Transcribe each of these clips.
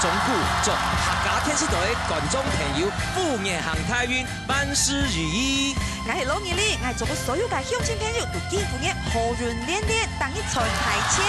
中鼓，祝客家天视台的观众朋友虎年行大运，万事如意。我係老二哩，我係祝福所有嘅鄉親朋友都健虎年，好運連連，等你財大千。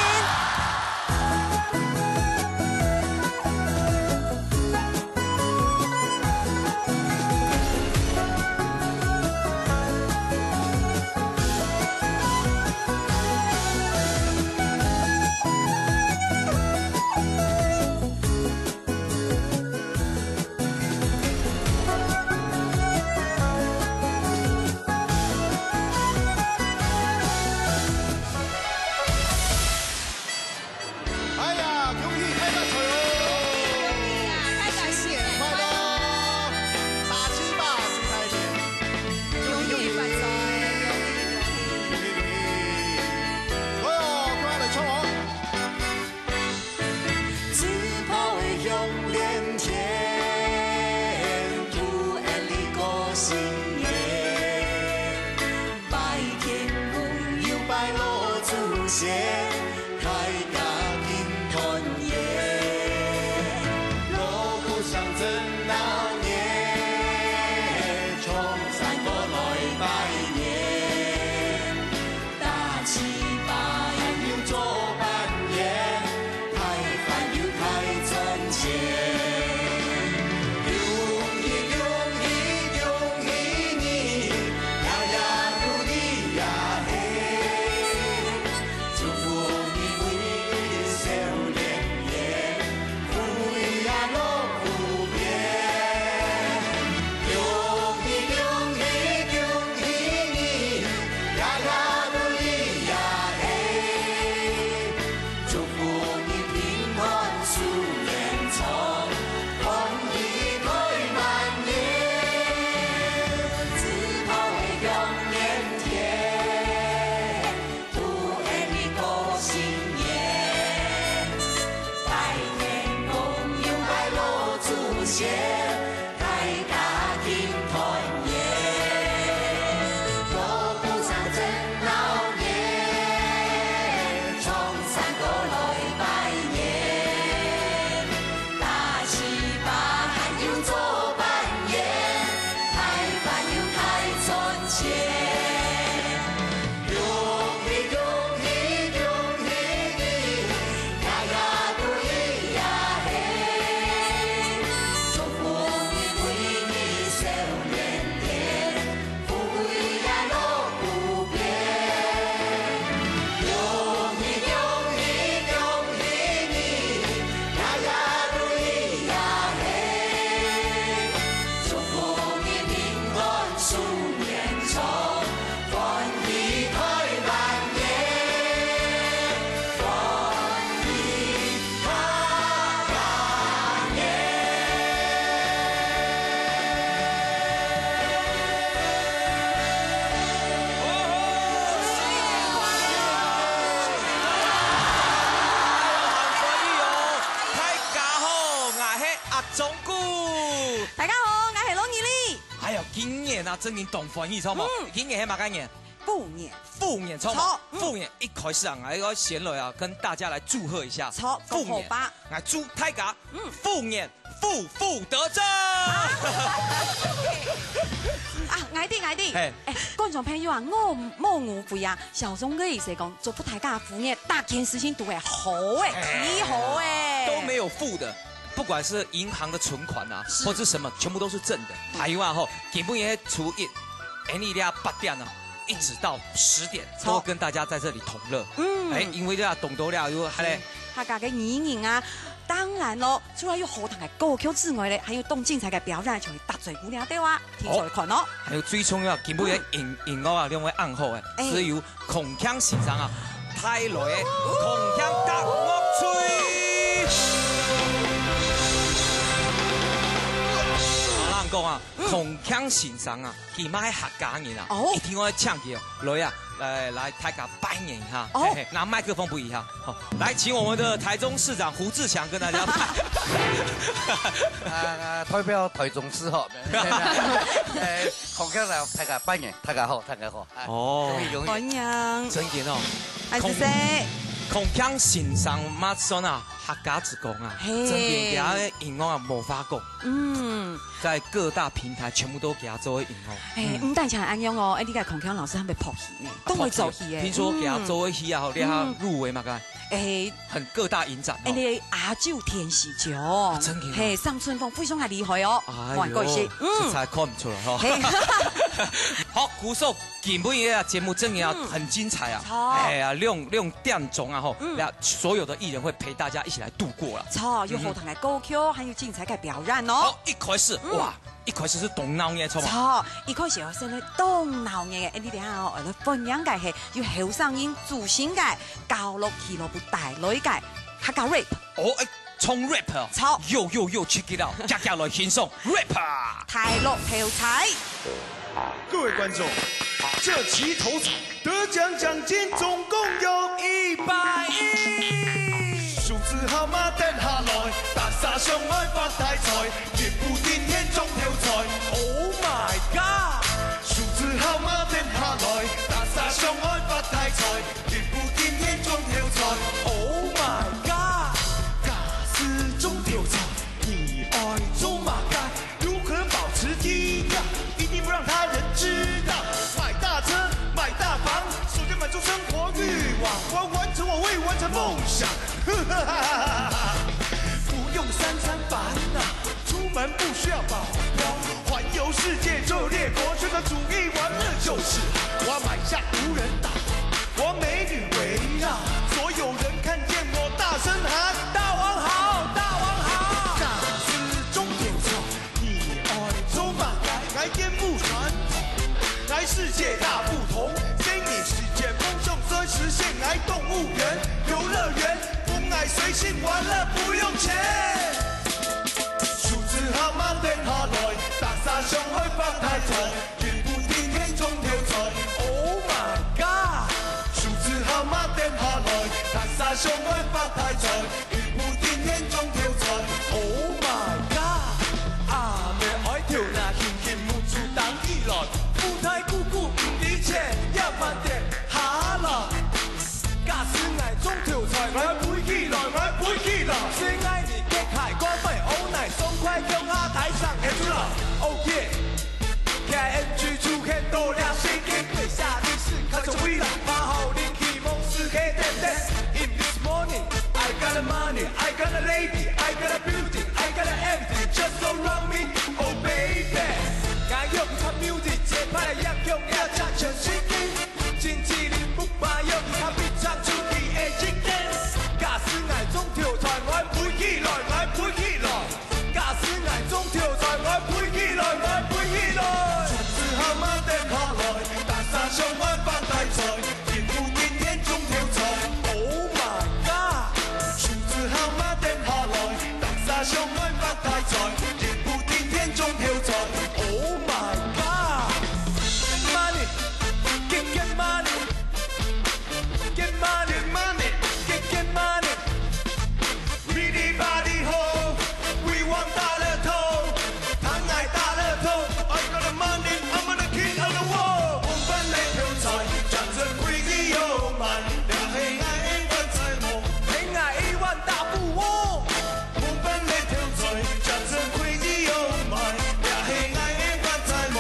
大家好，我係老二哩。哎呀，今年啊，真係動歡喜，錯冇？今年係乜嘢年？虎年。虎年錯冇？虎年一開始啊，我個先來啊，跟大家來祝賀一下。錯，虎年。我祝大家虎年富富得正。啊，矮啲。誒，觀眾朋友啊，我冇誤會啊，小松嘅意思講，祝福大家虎年大件事情都係好誒，幾好誒。都沒有負的。 不管是銀行的存款啊，或者什麼，全部都是正的。還有啊，基本也初一，8點啊，一直到10點，都跟大家在這裡同樂。因為這懂得了有係咧，客家嘅語言啊，當然咯，除了有好聽嘅歌曲之外咧，還有動精彩嘅表演，像搭嘴姑娘對話，天才看咯。還有最重要，基本嘅音樂啊，兩位暗號誒，是由孔鏘先生啊，帶來嘅孔鏘搭樂吹。 講啊，孔鏘先生啊，佢媽係客家人啊，一聽我唱嘅，來啊，來大家拜年一下，拿麥克風不一下，好，來請我們的台中市長胡志強跟大家拜，代表台中市嗬，孔鏘嚟大家拜年，大家好，大家好，哦，歡迎，真嘅哦，係謝謝。孔锵欣赏马son啊，客家之功啊，真给他的引用啊，没法讲。在各大平台全部都给他作为引用。唔但像安样哦，你个孔锵老师他们拍戏呢，都会做戏诶。听说给他作为戏啊，让他入围嘛，该。很各大影展。你阿舅天喜奖，真的。嘿，上春风非常还厉害哦。哎呦，这才看不出来哈。好，鼓手今本夜节目真的要很精彩啊！哎呀，6点钟啊吼，所有的艺人会陪大家一起来度过了。错，有后堂的歌曲，还有精彩的表演哦。好，一开始哇，一开始是动脑嘅错嘛？错，一开始要先去动脑嘅，你等下哦，来分享嘅係要後生音主線嘅，教落去落部大女嘅，客家 rap。哦，衝 rap 啊！錯，又 check it out，接下來獻送 rap。太樂條彩。各位觀眾，這期頭彩得獎獎金總共有110，數字號碼定下來，大殺上愛發大財，月富天天中跳財 ，Oh my god！ 數字號碼定下來，大殺上愛發大財，月富天天中跳財 ，Oh my god！ 假使中跳財，你愛走馬街，如何保持低調？一定不讓他人知道。買大車，買大房，首先滿足生活慾望，我要完成我未完成夢想。不用三餐煩惱，出門不需要保鏢，環遊世界就列國，宣傳主義玩樂就是我要買下無人島，我要美女圍繞，所有人看見我大聲喊大王好，大王好。假使中跳槽，你愛走馬街，愛顛覆傳統，愛世界大不同，非你世界夢想再實現，愛動物園、遊樂園，不愛隨性玩樂不用錢。數字號碼定下來，大殺上去發大財，月富天天中跳財 ，Oh my god！ 數字號碼定下來，大殺上去發大財，月富天天中跳財 ，Oh my god！ 阿妹愛跳那輕輕舞出當意來，舞台鼓鼓唔理錢，要慢點下來。假使愛中跳財，我要飛起來，我要飛起來。最愛你嘅海光輝，歐奶爽快向下台上演出來 ，Oh yeah！KNG 出現多了誰給跪下你是靠着未來，把好靈氣夢是可以點點。In this morning, I got the money, I got the lady, I got the beauty, I got the everything, just go run me, oh baby。我用他 music 節拍來讓用要唱全世界，經紀人不怕用他比唱出你的經典。假使愛中跳財，我要飛起來，我要飛起來。假使愛中跳財，我要飛起來，我要飛起來。數字號碼定下來，大殺上愛發大財，月富天天中跳財 ，Oh my god！ 數字號碼定下來，大殺上愛發大財，月富天天中跳財 ，Oh my god！Money, get money, get money, money, get money. Really body ho, we want 大樂透，貪愛大樂透。I got the money, I'm the king of the world。紅粉你跳財，賺着 crazy 又慢，兩氣愛發財夢，戀愛億萬大富翁。紅粉你跳財，賺着 crazy 又慢，兩氣愛發財夢，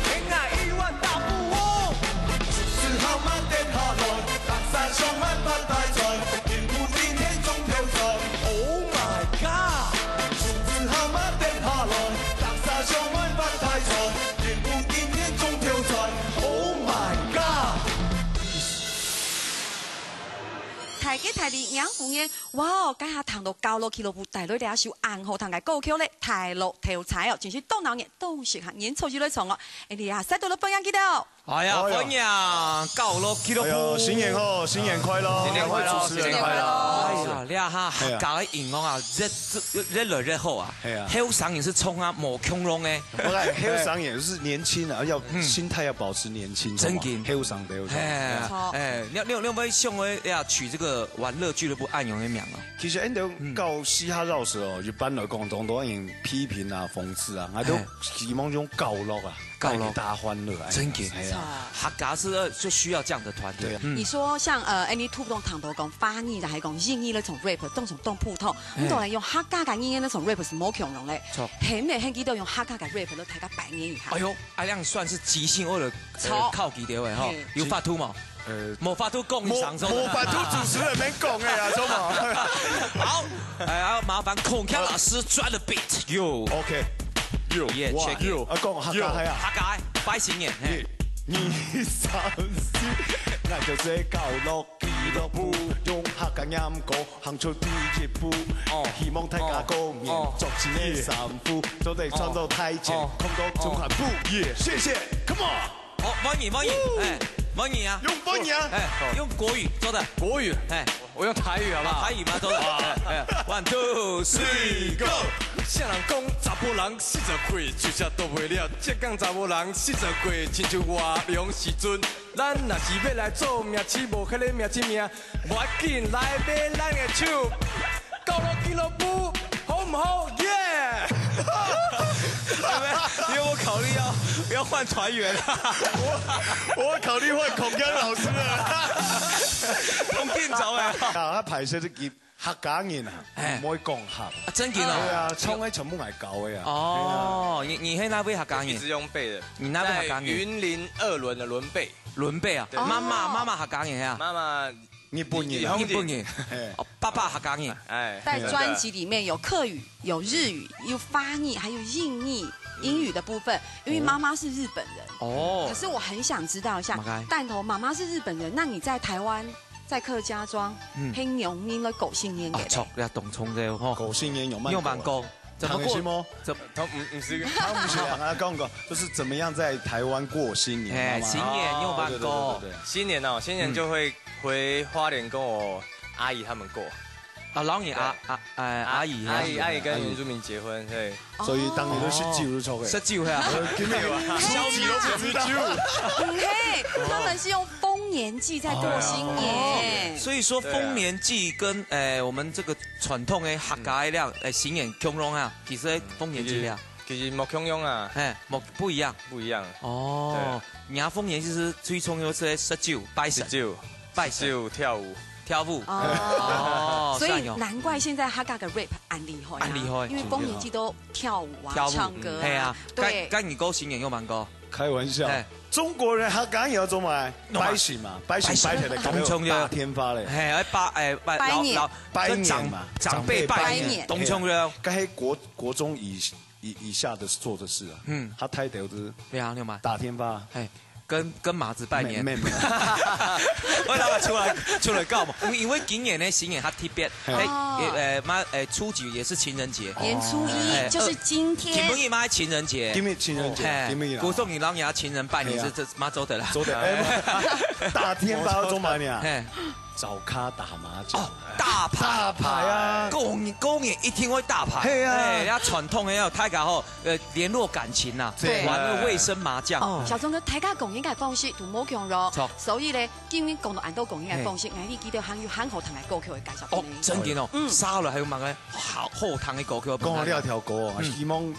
戀愛億萬大富翁。數字號碼定下來，大殺上愛發大財，月富天天中跳財 ，Oh my god！ 數字號碼定下來，大殺上愛發大財，月富天天中跳財 ，Oh my god！ 大吉大利養父爺，哇！家下談到教落去落部大女哋一首硬後堂嘅歌曲咧，太樂條彩哦，真是動腦熱，動時行演錯住嚟唱哦，你啊，使到咗分享幾多？哎呀，歡迎教落去落部，新年好，新年快樂，新年快樂，新年快樂！哎呀，你啊哈，客家嘅演講啊，越來越好啊，後生也是衝啊，冇窮窿嘅。我講後生也是年輕啊，要心態要保持年輕，真嘅。後生對，哎，你有沒有想過要取這個玩樂俱樂部暗湧嘅名扬啊。其實因哋教嘻哈繞舌哦，一般來講當多用批評啊、諷刺啊，我都希望種教育啊，帶給大家歡樂。真嘅，係啊，客家是就需要這樣的團隊。你說像any two 種糖頭講翻譯，還係講英語那種 rap，都從動普通，咁當然用客家嘅英語那種 rap 是冇強容嘅。錯，係咪係幾多用客家嘅 rap 都睇得扮演一下？哎呦，阿亮算是即興或者靠幾條嘅嗬，有發圖冇？冇法度講上手，冇法度主持人免講嘅呀，周嘛。好，要麻煩孔锵老師轉了 beat，yo，OK，yo，check you，啊講客家係啊，客家拜新年，二三四，我就是教落俱樂部，用客家音樂行出第一步，希望大家共勉，作詞嘅三副，都得創造太前，空多中款步，謝謝 ，Come on， 好，方言，哎。方言啊，用方言啊，用國語做的，國語，我用台語好不好？台語嘛，做的。1 2 3 go。啥人講查甫人40歲，就啥都袂了。這講查某人40歲，親像活龍時陣。咱若是要來做命市，無迄個命一命，無要緊來買咱的手。到了俱樂部，好唔好？耶！你有冇考慮要換團員？我考慮換孔锵老師啊，咁見走誒！啊，排寫啲叫客家人啊，唔可以講客。真見啊！對啊，唱喺全部係教嘅啊。哦，你係哪位客家人？一直用背的。你哪位客家人？雲林2輪的輪背。輪背啊！媽媽客家人啊！媽媽日本人，日本人，爸爸客家人。在專輯裡面有客語、有日語、有翻譯，還有印尼英語的部分。因為媽媽是日本人。哦。可是我很想知道一下，彈頭媽媽是日本人，那你在台灣？在客家莊，興用應該狗姓年嘅。錯，你懂錯嘅嗬。狗姓年有慢歌，怎麼過？他唔是啊，講過，就是怎麼樣在台灣過新年？新年用慢歌。新年哦，新年就會回花蓮跟我阿姨他們過。啊，老年阿姨跟原住民結婚，對，所以當年都19出嘅。19係啊，消極都不知道。嘿，他們是用豐年祭在過新年。所以說豐年祭跟我們這個傳統嘅客家嘅新年共融啊，其實豐年祭啊，其實冇共融啊，不一樣，不一樣。哦，你阿豐年就是最重要是19拜神，19跳舞。哦，所以難怪現在客家嘅 rap 很厲害，因為豐年祭都跳舞啊，唱歌啊，對。跟你過新年用慢歌，開玩笑。中國人客家也要做埋拜神嘛，拜神拜起來咁重要，大天花咧，係拜年嘛，長輩拜年，東重要。該係國中以下的做的事啊，他太屌的，打天花，跟馬子拜年，我老闆出來告嘛，因為今年呢新年它特別，初幾也是情人節，年初一就是今天，今日嘛情人節，今日情人節，古送你老娘情人拜年是這媽走的啦，打天花做乜嘢？找卡打麻將，大牌啊！過年一定會大牌，係啊！人家傳統嘅有大家吼，聯絡感情呐，玩個衛生麻將。小鐘哥，大家講應該方式都冇強咯，所以咧，今年講到俺都講應該方式，我哋記得喊要喊後堂嘅歌曲嘅介紹。哦，真嘅哦，沙律係要問嘅後堂嘅歌曲。講下呢條歌，希望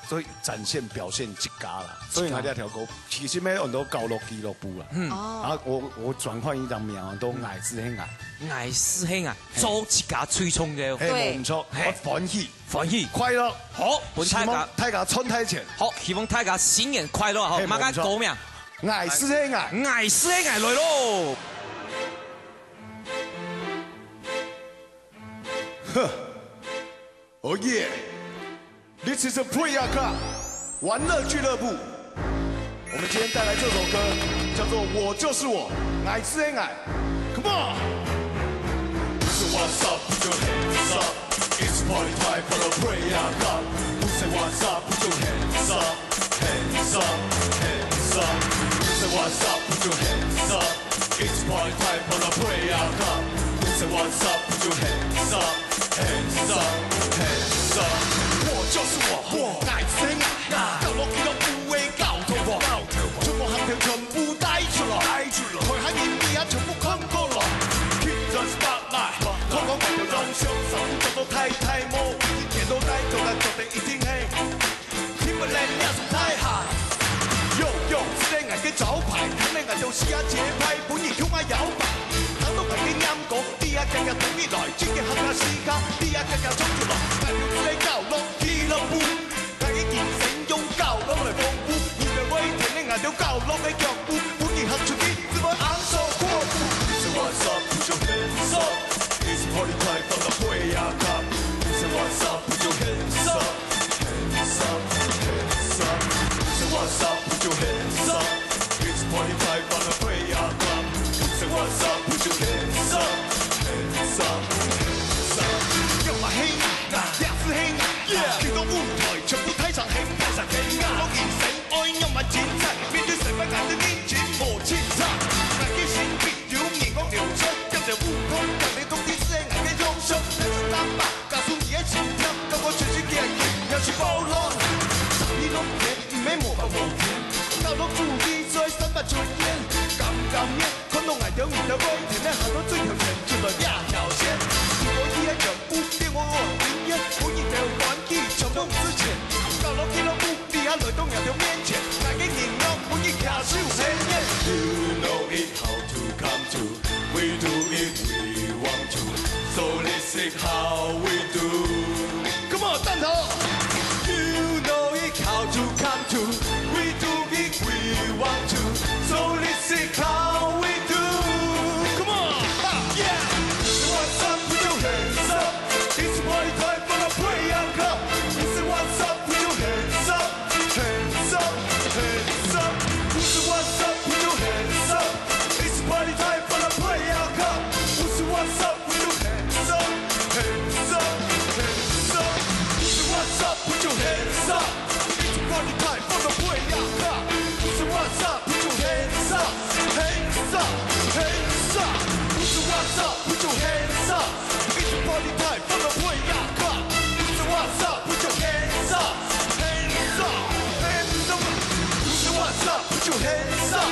所以展現表現一家啦，所以我呢條歌其實咩人都教落俱樂部啦。啊，我轉換一張名都愛師兄啊，愛師兄啊，做一家吹衝嘅，對，唔錯，我歡喜快樂，好，希望大家春太前，好，希望大家新年快樂，好，馬家歌名，愛師兄啊，愛師兄啊，來咯，呵，Oh yeah。This is a Prayer Club 玩樂俱樂部。我們今天帶來這首歌，叫做《我就是我》，愛是愛。Come on。Say what's up, put your hands up. It's party time for the Prayer Club. Say what's up, put your hands up, hands up, hands up. Say what's up, put your hands up. It's party time for the Prayer Club. Say what's up, put your hands up, hands up, hands up. 我就是我，愛是愛，教落俱樂部嘅教頭王，全部行程全部帶出來，台下面啲人全部看過來，Keep the spotlight，香港的一定黑。听不来你是太嗨。哟哟，这个爱嘅招牌，肯定係做試下節拍，本意叫我搖擺。等到係嘅音樂，啲啊日日等於來，專嘅合下時間，啲啊日日衝住來，大條子嘅角落俱樂部，大嘅現成用角落嚟豐富，現在威霆嘅捱到角落嘅腳步，本意合出啲，只會昂首闊步。This is what's up, put your hands up. It's party time from the way I come. This is what's up, put your hands up, hands up, hands up. This is what's up, put your hands up. It's party time from the way I come. This is what's up, put your hands up, hands up, hands up. 要嘛興，倆是興，幾多舞台全部睇上興，睇上興，我現成愛音樂剪輯，面對成班眼的面前我清唱，眼嘅心必要眼光流暢，跟着悟空，讓你懂啲聲眼嘅用心，但是擔白告訴你嘅心跳，跟我全心全意要去包容，你弄甜唔係模仿我甜，到落注意在三百出現，咁面，看到眼條面條威甜咧，行到最後人就來兩條線，如果依一樣不變我耳邊，我一條玩意衝動之前，到落俱樂部，你還來到眼條面前，眼嘅眼光我一下就鮮豔。You know it how to come to, we do it, we want to, so this is how we do. Come on， 彈頭。You know it how to come to, we do it, we want to, so this is how we do. Come on, yeah. What's up, put your hands up. It's party time for the prayer cup. This is what's up, put your hands up, hands up, hands up. This is what's up, put your hands up. It's party time for the prayer cup. This is what's up, put your hands up, hands up, hands up. This is what's up, put your hands up. It's party time for the prayer cup. This is what's up, put your hands up, hands up, hands up. This is what's up, put your hands up. It's party time for the prayer cup. This is what's up, put your hands up, hands up, hands up. This is what's up, put your hands up.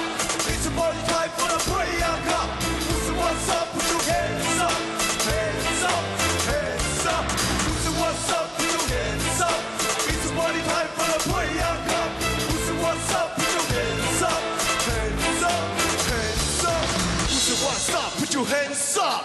It's party time for the prayer cup. This is what's up, put your hands up, hands up, hands up. This is what's up, put your hands up. It's party time for the prayer cup. This is what's up, put your hands up, hands up, hands up. This is what's up, put your hands up.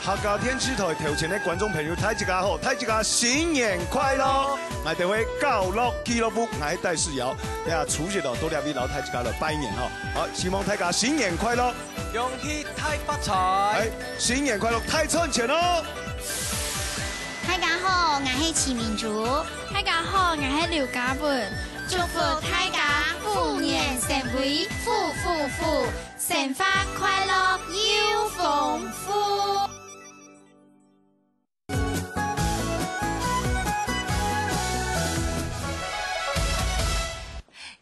客家天珠台頭前嘅觀眾朋友睇住家好，睇住家新年快樂！我哋會角落俱樂部，我係戴世堯，呀，除夕咯，多兩位老睇住家嚟拜年嗬，好，希望大家新年快樂，恭喜太發財，新年快樂，太賺錢咯！大家好，我係齊明珠。大家好，我係劉家本。祝福大家虎年成威，富富富，成發快樂要豐富。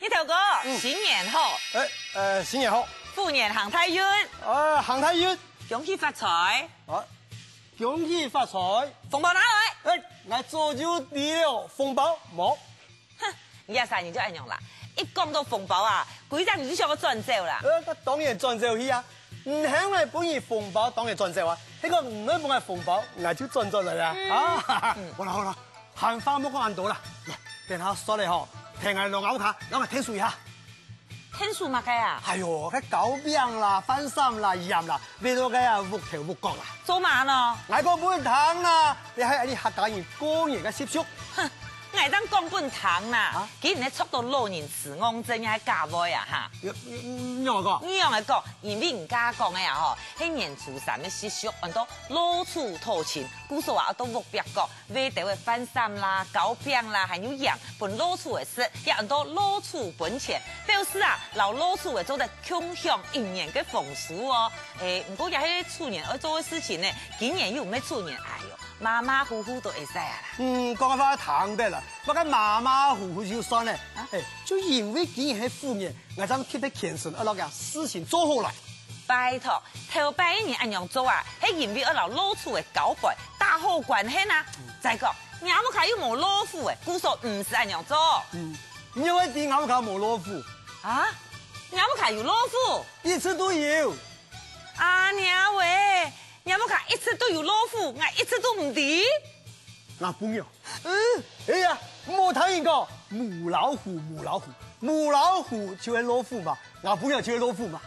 一頭哥，新年好！新年好！虎年行大運！行大運！恭喜發財！恭喜發財！紅包拿來！我早就遞了紅包冇。哼，你阿三年就安樣啦！一講到紅包啊，幾隻你就想我轉走啦！當然轉走去啊！唔係我本意紅包當然轉走啊！呢個唔係本嘅紅包，我就轉咗嚟啦！好啦，閒話冇講咁多啦，等下上嚟嗬，聽下落咬下，攞嚟聽數一下。聽數乜嘅啊？係喎，佢狗餅啦、翻衫啦、鹽啦，味道嘅啊，烏頭烏角啦。做乜咯？嗌個本糖啦，你喺啲客家人過年嘅習俗。哼，嗌當講本糖啦，既然你捉到老年痴呆症喺家內啊嚇。樣個？呢樣嘅講，因為唔家講嘅呀嗬，喺年初三嘅習俗，按到老厝討錢，古數話按到木白角，味道嘅翻衫啦、狗餅啦，還有鹽，本老厝嘅事，也按到老厝本錢，表示啊，老老厝嘅做得共享一年嘅風俗哦。唔過也喺厝年要做嘅事情呢，今年又唔係厝年，哎呦，馬馬虎虎都會使啊啦。講翻糖得啦，不過馬馬虎虎就算咧，就因為今年係虎年，我想貼喺虔誠，攞件事情做好來。拜託，頭拜一年按樣做啊，係因為老老厝嘅交配打好關係啊。再講，亞木卡又冇老虎嘅，故說唔是按樣做。因為啲亞木卡冇老虎。啊？亞木卡有老虎？一直都有。啊娘喂，亞木卡一直都有老虎，我一直都唔知。俺朋友，哎呀，冇聽人講母老虎，母老虎，母老虎就係老虎嘛，俺朋友就係老虎嘛。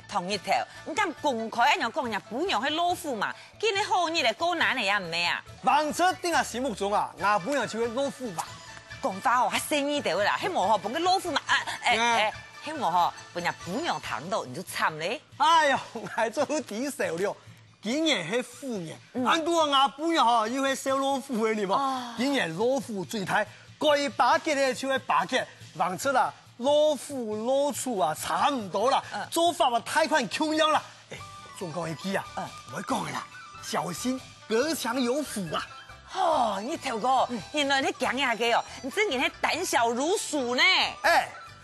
同一條，你咁公開一樣講人本樣係老虎嘛，見你好你嚟高難嚟呀唔係啊？王者定係心目中啊，俺朋友就係老虎嘛。講法哦，係生意掉啦，喺無學本嘅老虎嘛，喺無學本人本樣談到你就慘咧。哎呀，我做啲少了。竟然係虎年，按多俺本人嗬，要係小老虎嘅你嘛，竟然老虎最大，該巴結咧就係巴結，王者啦，老虎老鼠啊差唔多啦，做法啊太快窮樣啦，仲講一句啊，我講啦，小心隔牆有虎啊！哦，你頭哥，原來你講下嘅哦，你真係膽小如鼠呢？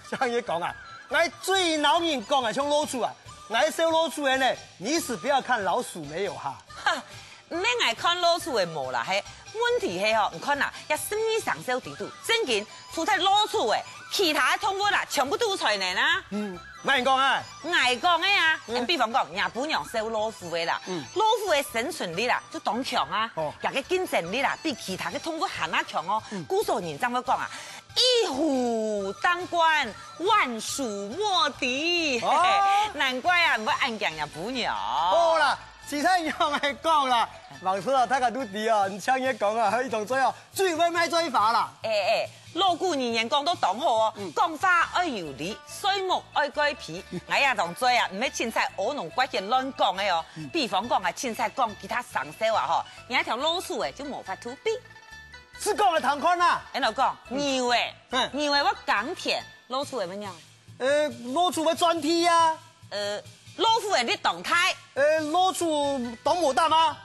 像你講啊，我最惱人講啊，像老鼠啊。愛收老鼠的呢，你是不要看老鼠沒有哈？唔免愛看老鼠的冇啦，係問題係哦，唔看啦，一生意上手地度，真見除咗老鼠嘅，其他的動物啦，全部都才能啦。乜人講啊？愛講嘅啊，比方講，日本人收老虎嘅啦，老虎嘅生存力啦，就當強啊，又嘅競爭力啦，比其他嘅動物行得強哦。古時候人怎麼講啊？一虎當關，萬鼠莫敵。難怪啊，唔會按講日本人。好啦，其他人係講啦，王叔啊，大家都知啊，唔聽嘢講啊，喺同最後最尾咪最法啦。老古年人講都當好哦，講話愛有理，水木愛改皮。我也同最啊，唔係凊彩我農骨嘅亂講嘅哦。比方講啊，凊彩講其他上手啊，嗬，有一條老鼠嘅就無法逃避。是講嘅同款啦。喺度講牛誒，牛誒我耕田，老鼠係乜樣？老鼠會鑽梯呀。老虎係啲動態。老鼠當牡丹嗎？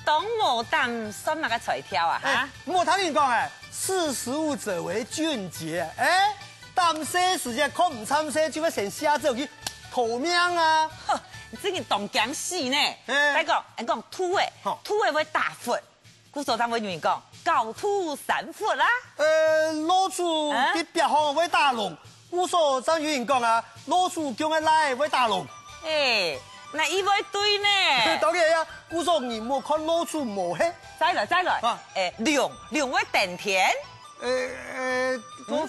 當牡丹算乜個材料啊？嚇！我聽人講誒，識時務者為俊傑。當時時間看唔參賽，就會先下走去逃命啊！你真係當講死呢？再講，你講兔誒，兔誒會打闊。古時候他們有人講高兔3闊啦。老鼠啲別行會打龍。古時候真有人講啊，老鼠叫佢來會打龍。那以為對呢？當然啊，古時候你冇看老鼠冇黑。再來，龍會耕田。老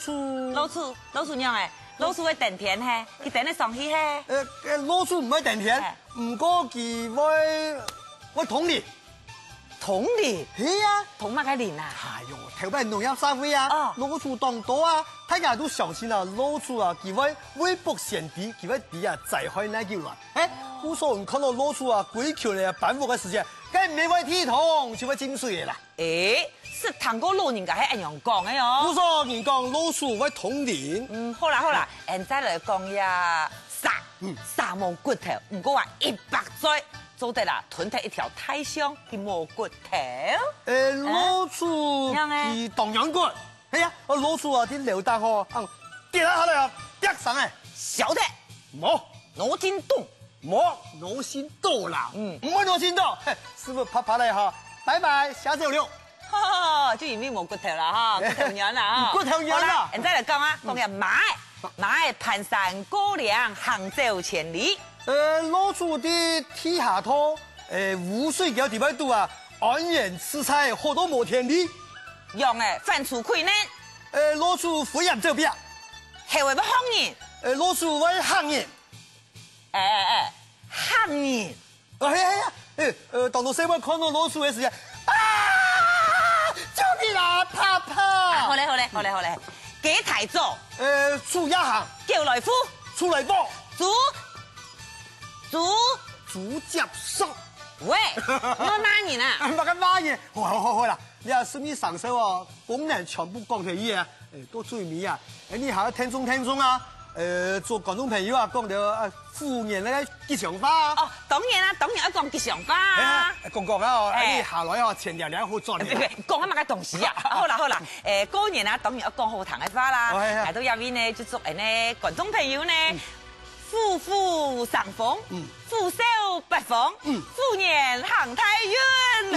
鼠娘誒，老鼠會耕田嘿，佢耕得上去嘿。老鼠唔會耕田，唔過佢會同理。同理？係啊，同乜嘅年啊？哎呦，頭擺農業社會啊，老鼠當多啊，大家都小心啊，老鼠啊，佢會微博先敵，佢會敵啊，再開那叫來。古時候你看到老鼠啊，鬼橋嚟반覆嘅時間，梗係唔會體痛，就會進水嘅啦。是聽過老人家係咁樣講嘅喲。古時候人講老鼠會同齡。好啦，現在嚟講呀，沙冇骨頭，唔過話100歲。做得啦，吞得一條太香嘅蘑骨頭。老鼠係當陽骨。係啊，老鼠啊啲流蛋嗬，跌下嚟啊，跌上嚟。曉得？冇，腦筋動。冇，腦筋動啦。唔會腦筋動。師傅拍嚟哈，拜拜，下次有料。就已經冇骨頭啦，哈，骨頭軟啦，骨頭軟啦。現在嚟講啊，講下馬蹣跚過梁，行走千里。老鼠的踢下拖，污水叫地方多啊，安然吃菜，好多冇田地。用犯出困難。老鼠飛入這邊，係為乜嚇人？老鼠會嚇人。嚇人。係啊，當到社會看到老鼠嘅時間，救命啦，怕怕。好嘞，幾台做？鼠一行，叫來夫，出來幫。豬腳手。喂，我罵人啊！唔係咁罵人，好啦，你啊順便上手哦，功能全部講起嘢，多注意啊！你下聽眾啊，做廣東朋友啊，講到虎年咧吉祥話。哦，當然要講吉祥話。講啊，你下來啊，前兩好賺嘅。講乜嘅東西啊？好啦，過年啊，當然要講好聽嘅話啦。喺到入邊呢，就祝呢觀眾朋友呢。虎虎生風，虎壽八方，虎年行大運。唔，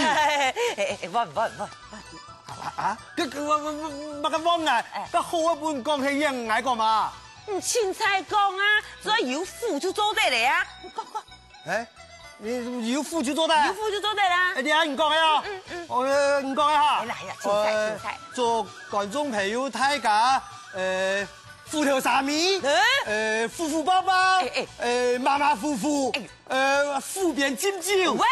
乜咁汪啊？個好一半講起嘢嗌過嘛？唔凊彩講啊，所以有虎就做得嚟啊！講。你有虎就做得？有虎就做得啦。你嗌人講呀？唔該哈。來呀，青菜青菜。祝觀眾朋友大家虎頭蛇尾，富富包包，馬馬虎虎，富變金蕉。喂，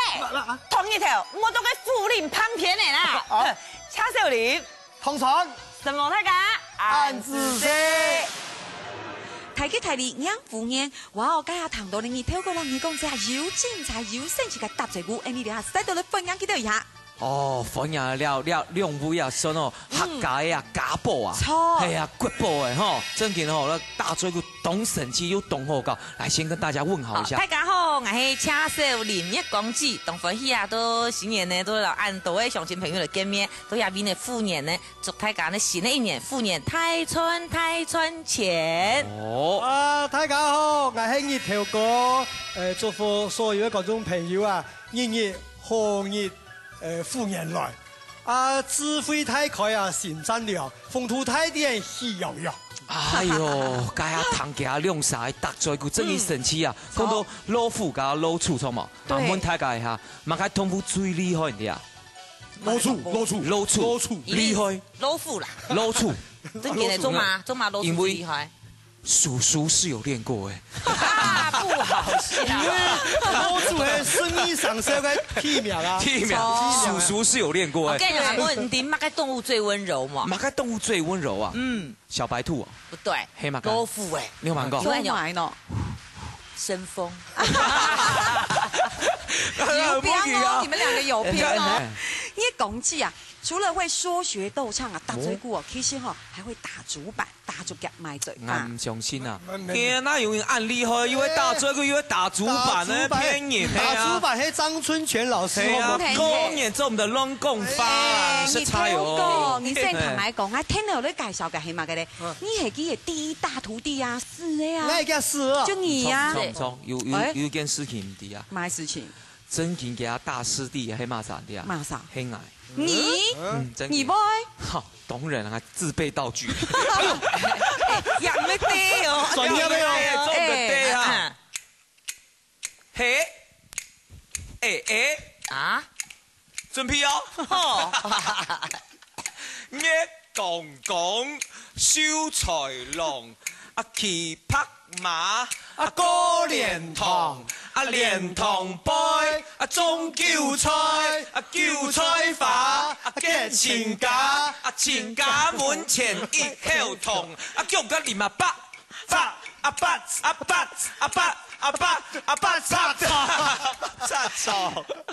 同一條，我都個富林旁邊的啦。車少年，通常什麼大家？按字色。大吉大利養虎年，哇！我家下談到你跳過啦，你講這有精彩有神奇嘅答嘴鼓，你哋下使到你分享幾多一下？哦，分享了兩位啊，son哦，客家啊，家寶啊，錯，係啊，國寶誒吼，真嘅吼，那大嘴鼓懂神奇又懂好教，來先跟大家問候一下。大家好，我係車少年一公子，同歡喜啊，都新年呢，都有按多位鄉親朋友嚟見面，都入邊嘅虎年呢，祝大家呢新的一年虎年太春錢。哦，大家好，我係熱條哥，祝福所有嘅觀眾朋友啊，日日好日。虎年來，智慧太開啊，心善良，風土太典喜洋洋。哎呦，家下堂家兩曬答嘴鼓真係神奇啊！講到老虎加老鼠錯嘛，但問大家下，馬家同虎最厲害啲啊！老鼠厲害，老虎啦，老鼠，真嘅中馬老鼠厲害。叔叔是有練過誒，不好笑。老鼠係生意上升嘅體面啊，體面，叔叔是有練過誒。我跟你講，問題哪個動物最溫柔嘛？哪個動物最溫柔啊？小白兔啊？不對，黑馬老虎誒。你有玩過？都買呢。生風。有偏哦，你們兩個有偏哦。因為公雞啊，除了會說學逗唱啊，答嘴鼓哦，其實哈還會打竹板、打竹夾賣嘴巴。唔相信啊！天哪，有人按厲害，以為打嘴鼓，以為打竹板呢，騙人！打竹板係張春泉老師。係啊，公然做唔到亂講法，識猜哦。你先同我講，我聽到你介紹嘅係嘛嘅咧？你係佢嘅第一大徒弟啊，是的啊。那個是啊。就你啊。有一件事情唔啲啊。咩事情？真件嘅大師弟係馬啥啲啊？馬啥？黑矮。你 boy？ 好，懂人啊，自備道具。養咩爹哦？專業的哦。做個爹啊！嘿，啊？準備哦。一公公燒財龍，騎匹馬，過蓮塘。蓮塘杯，中叫菜，叫菜花，見錢架，錢架滿前一口銅，腳個連啊八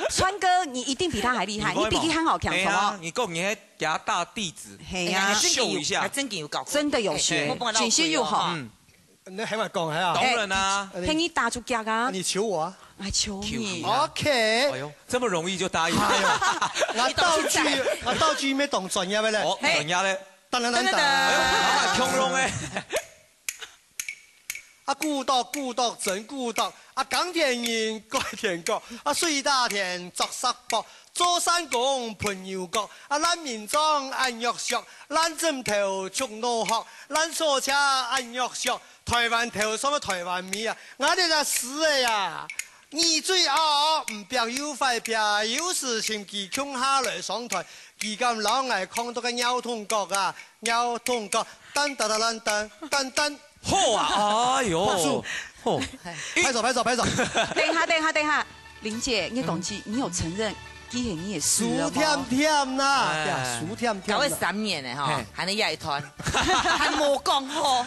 川哥，你一定比他還厲害，你比他好強，什麼？你夠你係牙大弟子，係啊，秀一下，還真有搞，真的有學，景星又好。你喺埋講係啊？當然啦，陪你打竹夾啊！你求我啊？我求你。OK。哎呦，這麼容易就答應？我道具咩動專業嘅咧？哦，專業咧。等。哎呦，媽媽強龍誒！孤獨真孤獨，耕田人蓋田國，水打田作石博，做山工盤腰角，爛面裝按藥石，爛枕頭捉腦殼，爛鎖車按藥石。台灣頭什麼台灣味啊？我哋就死的呀！你最好唔表有快表，有事情佢衝下來上台，佢咁老愛看到個鳥通角啊，鳥通角，噔。好啊！哎呦，好，拍手。等下，玲姐，你講句，你有承認？之前你也是薯甜啦，薯甜。搞咗3年咧，哈，還能一團，還冇講好，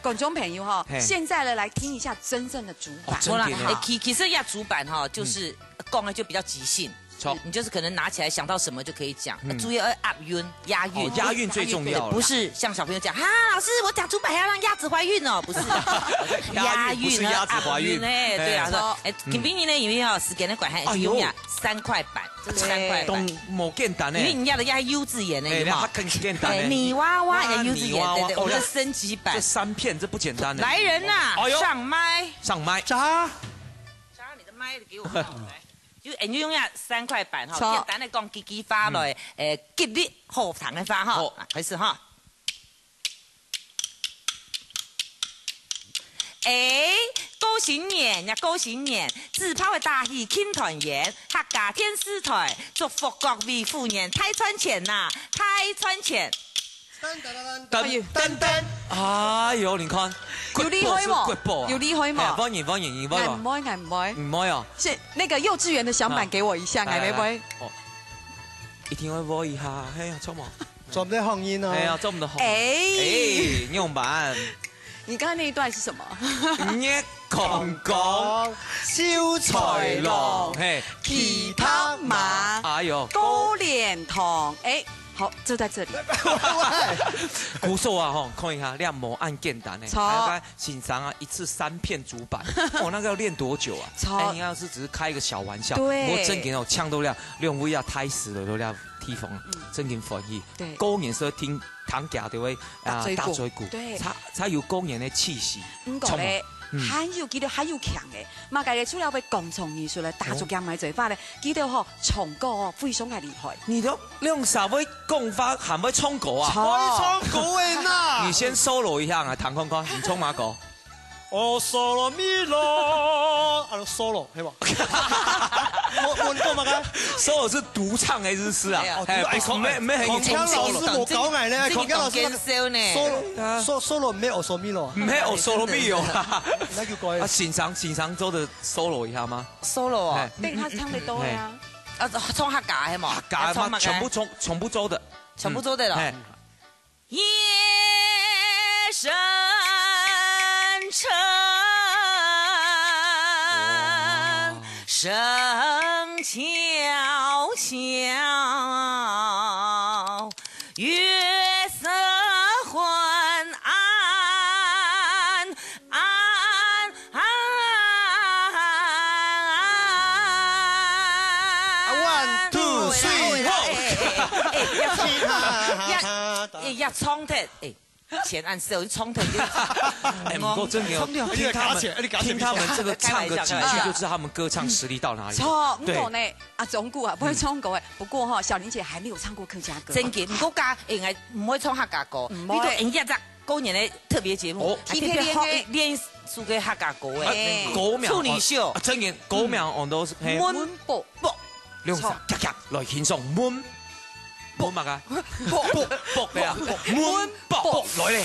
觀眾朋友哈，現在呢來聽一下真正的主板。其實壓主板哈，就是講的就比較即興。你就是可能拿起來想到什麼就可以講，注意押韻，押韻最重要。不是像小朋友講，哈，老師我講竹板還要讓鴨子懷孕哦，不是，押韻，不是鴨子懷孕，哎，對啊，說，김빈이呢，因為哈時間的關係，用呀3塊板，這是3塊板，冇簡單呢，因為你要的押 U 字眼呢，有冇？很簡單，泥娃娃也 U 字眼，對，我們的升級版，這3片這不簡單呢。來人吶，上麥，扎你的麥給我來。你用呀3塊板哈，簡單的講幾枝花來，吉利荷塘嘅花哈，開始哈。高新年呀，高新年！自抛的大喜庆团圆，客家电视台祝福各位虎年太赚钱呐，太赚钱！噔噔噔！哎呦，你看，有厉害吗？有厉害吗？欢迎欢迎欢迎！唔會，唔會，唔會啊！是那個幼稚園的響板給我一下，係咪會？哦，一定要摸一下，嘿呀，錯冇？做唔到行音啊！哎呀，做唔到行。哎，用板。你剛剛那一段是什麼？一講講燒財郎，嘿，其他馬，哎呦，高臉堂，哎。好，就在這裡。古說啊，吼，看一下練模按鍵單呢，大概欣賞啊，一次3片主板，哦，那個要練多久啊？哎，你要是只是開一個小玩笑，我真給我槍都亮，用威啊胎死了都亮踢風，真給歡喜。對，高年時聽堂家就會啊大嘴鼓，對，才有高年的氣息。講咧。還有記得還有強嘅，嘛家嘅除了會共創藝術咧，大族人買做法咧，記得嗬唱歌哦非常嘅厲害。你用啥會講法，還會唱歌啊？會唱歌嘅呐！你先 solo 一下啊，唐坤坤，你唱馬歌。哦 ，solo mi lo， 啊 ，solo 係嘛？我講乜嘅 ？solo 是獨唱還是詩啊？咩孔锵老師冇講嘅咧，孔锵老師 solo 咩哦 ，solo mi lo， 唔係哦 ，solo mi lo， 那叫改。啊，欣賞周的 solo 一下嗎 ？solo 啊，對他唱得多呀。啊，唱客家係嘛？客家嘛，全部周的，全部周的了。夜深沉，聲悄悄，月色昏暗，暗。1 2 3 4，一衝的，前按手一衝的，哎，不過真的聽他們這個唱個幾句，就知道他們歌唱實力到哪裡。錯，唔講呢，阿總顧啊，不會唱歌誒。不過哈，小玲姐還沒有唱過客家歌。真嘅，唔過家應該唔會唱客家歌，呢個應該係過年嘅特別節目，特別學練數個客家歌誒。歌名，處女秀，真嘅歌名我都係滿卜卜，用啥夾夾來獻上滿。卜乜啊？卜嘅啊！滿卜來嚟。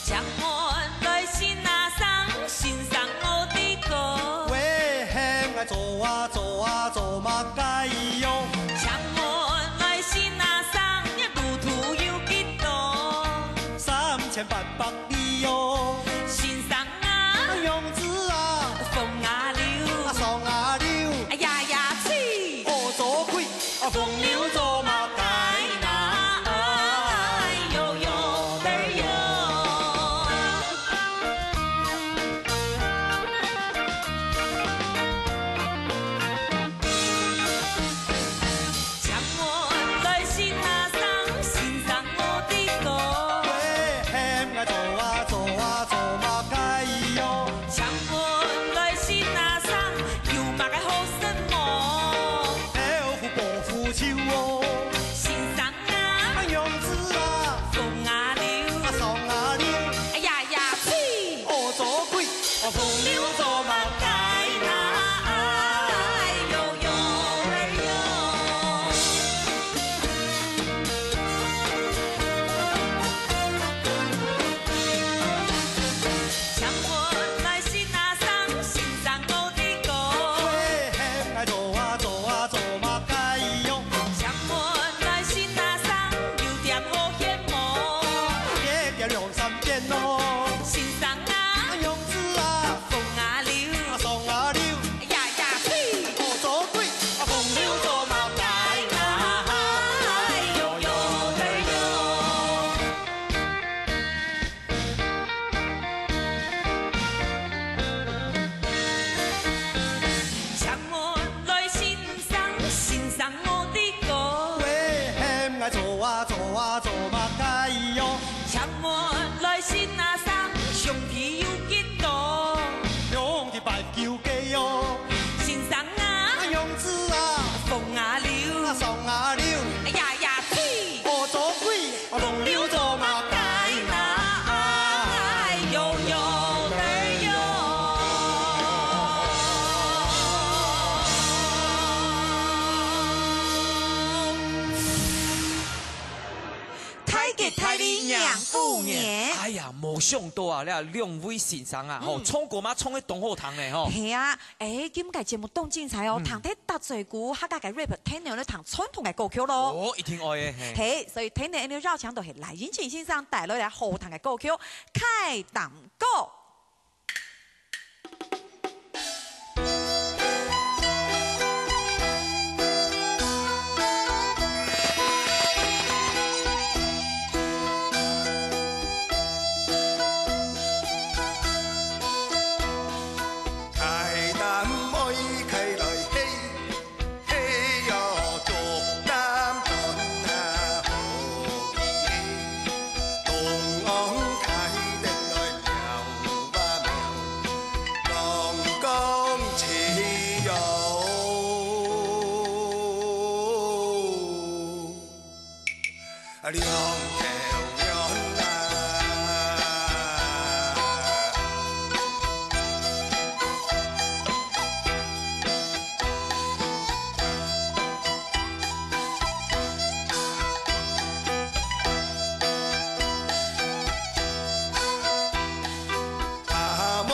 將我來信拿上，欣賞我的歌。喂，係做啊做啊做乜計用？將我來信拿上，路途有幾多3800里喲。用字啊，風啊流，爽啊流，哎呀呀吹，哦做鬼，風流做馬街那，哎呦呦嘞呦，將我來信拿上，欣賞我的歌。喂，係做啊做啊做馬街喲。將我來信拿上，要馬嘅好什麼？漂浮過浮潮哦，欣賞啊，用字啊，風啊流，爽啊流，哎呀呀吹，哦做鬼，風流做馬街那，哎呦呦嘞呦。將我來信拿上，欣賞我的歌。喂，係做啊做啊做馬街喲，將我來信拿上，有點好羨慕。夜點兩三點咯，欣賞啊，用字啊，風啊流，爽啊流，哎呀呀吹，哦做鬼，風流做馬街那，哎呦呦嘞呦。將我來欣賞，欣賞我的歌。喂，係做啊做啊做馬街喲，將我來信拿上，上天有幾多？用啲白叫機喲，欣賞啊，用字啊，風啊流，爽啊流。吉泰利娘父年。哎呀，冇想到啊，你两位先生啊，吼，冲国妈冲去东后堂呢，吼。系啊，今届节目动精彩哦，堂体搭最鼓，客家嘅 rap 聽到咧堂傳統嘅歌曲咯。哦，一定愛嘅。係，所以聽到呢個繞牆就係黎英前先生帶來嘅後堂嘅歌曲《開檔歌》。两條人阿妹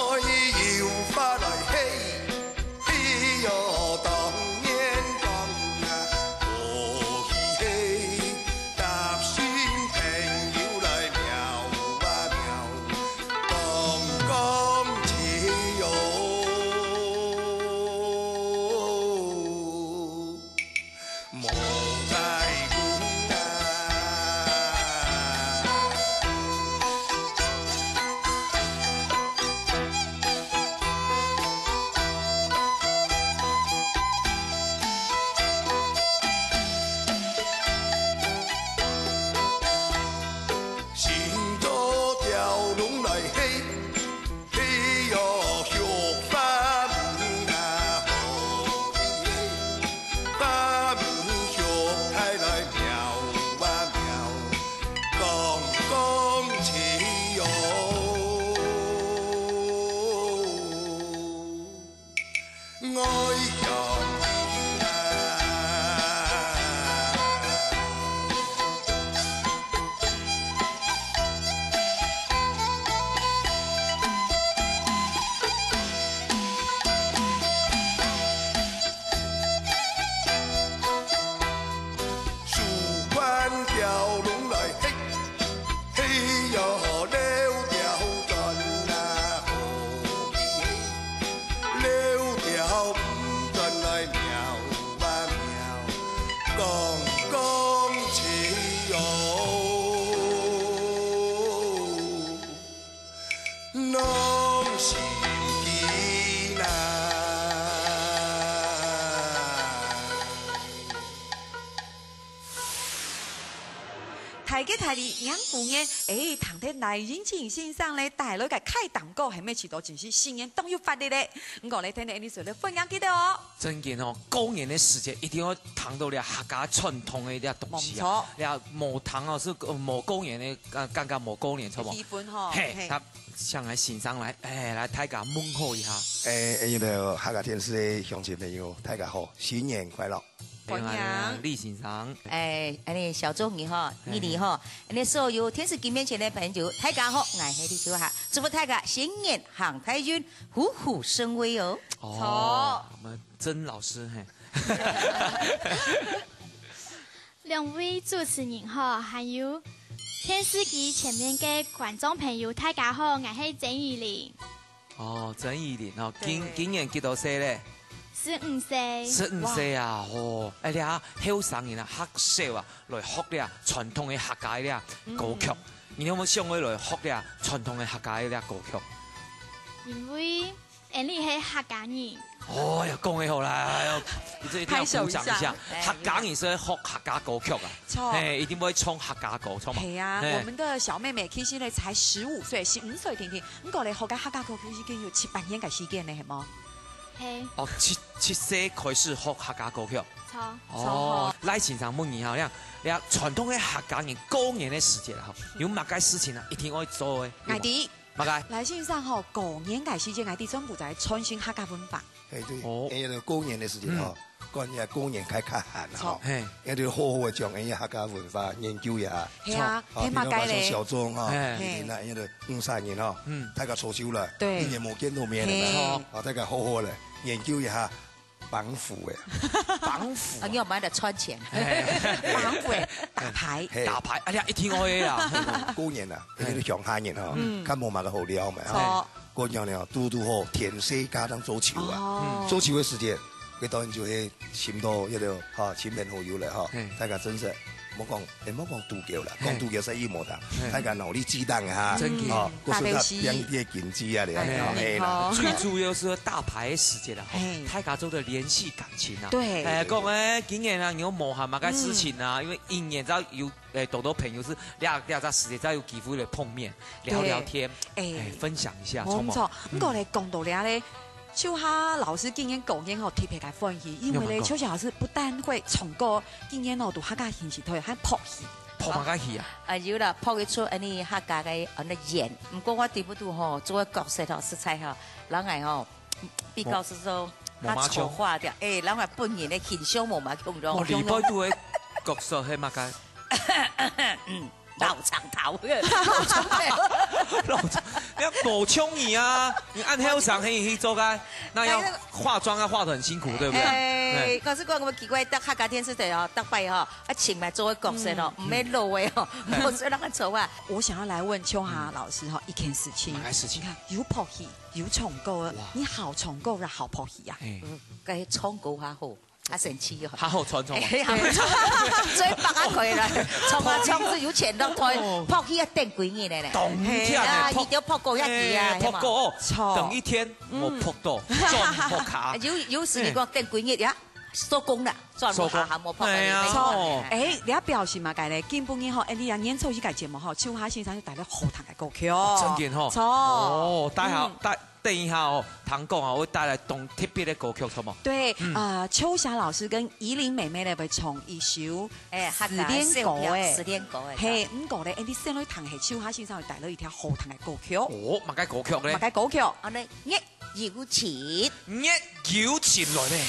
搖花來戲，戲哟當年講啊，何戲搭先平要來描啊描，剛剛似哟無大官啊。心多條龍來戲，戲哟學花米啊好戲，花米學太來描啊描，剛剛似哟愛向啊。樹冠條龍來戲，戲哟溜條轉啊好戲，溜條唔轉來描啊描，剛剛似哟攏是見啊。大吉大利兩父年，堂體黎英前先生咧帶來嘅開檔歌係咩詞到真是新年都要發的咧。我哋聽到呢首咧分享記得哦。真嘅哦，過年嘅時節一定要談到你客家傳統嘅啲東西啊。你話冇談哦，是冇過年嘅，剛剛冇過年，錯冇？氣氛嗬。嘿，他上來欣賞來，來大家問候一下。因為客家電視嘅鄉親朋友，大家好，新年快樂！歡迎李先生。你小周你好，你好，你所有電視機面前的朋友，大家好，我係李小霞，祝福大家新年行大運，虎虎生威哦。哦，我們曾老師嘿。兩位主持人好，還有電視機前面嘅觀眾朋友，大家好，我係曾玉玲。哦，曾玉玲哦，今年幾多歲咧15歲。15歲啊，哦，你啊，後生人啊，學少啊，來學啲傳統嘅客家啲歌曲，你有冇想過來學啲傳統嘅客家啲歌曲？因為你係客家人。哦呀，恭喜好啦！這一定要鼓掌一下。客家人是學客家歌曲啊，錯，一定會唱客家歌，錯嗎？係啊，我們的小妹妹其實咧才15歲，15歲甜甜，咁過嚟學嘅客家歌曲已經要7、8年嘅時間咧，係冇？係。哦，7歲開始學客家歌曲。錯。哦，賴先生問你下，你話傳統嘅客家人過年嘅時節啦，有乜嘅事情啊，一定要做嘅？艾迪。乜嘅？賴先生吼，過年嘅時節，艾迪全部就係傳承客家文化。對，因為過年的時間哈，关于过年开较hạn吼，嘿，一定好好的将伊客家文化研究一下。係啊，起碼計咧。小眾哈，嘿那一個53年哈，大家初修了，對一年冇見到面了嘛，大家好好的研究一下綁斧嘅，绑斧啊，，要買得穿錢。綁虎嘅打牌，打牌，哎呀，一聽我嘅啦，過年啊，呢啲鄉下人哈，看冇買個好料咪錯哈，過年了嘟嘟好，天色加上做球啊，做球嘅時間，佢當然就係簽到一條哈親朋好友嚟哈，大家真係。冇講，冇講杜橋啦，講杜橋使意冇得，大家努力雞蛋啊，真嘅哦，嗰時大料候啲經濟啊，哎啦，最主要是大牌時節啦嘿，泰雅族的聯繫感情啊，對講誒今年啊有磨合嘛個事情啊，因為一年只要有多多朋友是兩隻時節，只要有機會嚟碰面聊聊天，分享一下，冇錯。咁過嚟講到咧。秋夏老師今年過年後特別嘅歡喜，因為咧秋夏老師不但會唱歌，今年哦都客家興趣推，還撲戲。撲馬家戲啊！啊有啦，撲佢出安尼客家嘅安尼演，唔過我點不到吼，做個角色吼實在吼，人係吼比較是說較醜化啲，誒人係本人嘅形象冇嘛咁樣。我禮拜都會角色係乜嘅？老長頭嘅，老長，你冇聰兒啊！你按 Hill 上可以去做嘅，那要化妝要化得很辛苦，對不對？可是講咁奇怪，得客家電視台哦，得拜哦，一請埋做個角色哦，唔係老嘅哦，冇做那個醜啊。我想要來問秋夏老師哈一件事情，你看有撲戲有唱歌，你好唱歌又好撲戲呀？佢唱歌下好。他生氣咗，他好傳統啊！最白啊佢啦，唱下唱都有錢得推，撲起一定幾年咧。當天啊，熱咗撲過一次啊，撲過，等一天我撲到撞撲卡。有時你講等幾年呀，收工啦，再冇下下冇撲過。錯，誒，你一表示嘛，計咧，基本嘅嗬，誒，你啊演出呢個節目嗬，秋夏先生要帶嚟好聽嘅歌曲哦。真嘅嗬。錯。哦，等一下哦，唐講啊，我會帶來動特別的歌曲，好冇？對，秋夏老師跟依琳妹妹咧會唱一首時戀歌誒，時戀歌誒，係咁個咧，啲聲女彈係秋夏先生會帶來一條好聽嘅歌曲。哦，乜嘅歌曲咧？乜嘅歌曲？我哋一搖錢，一搖錢來咧。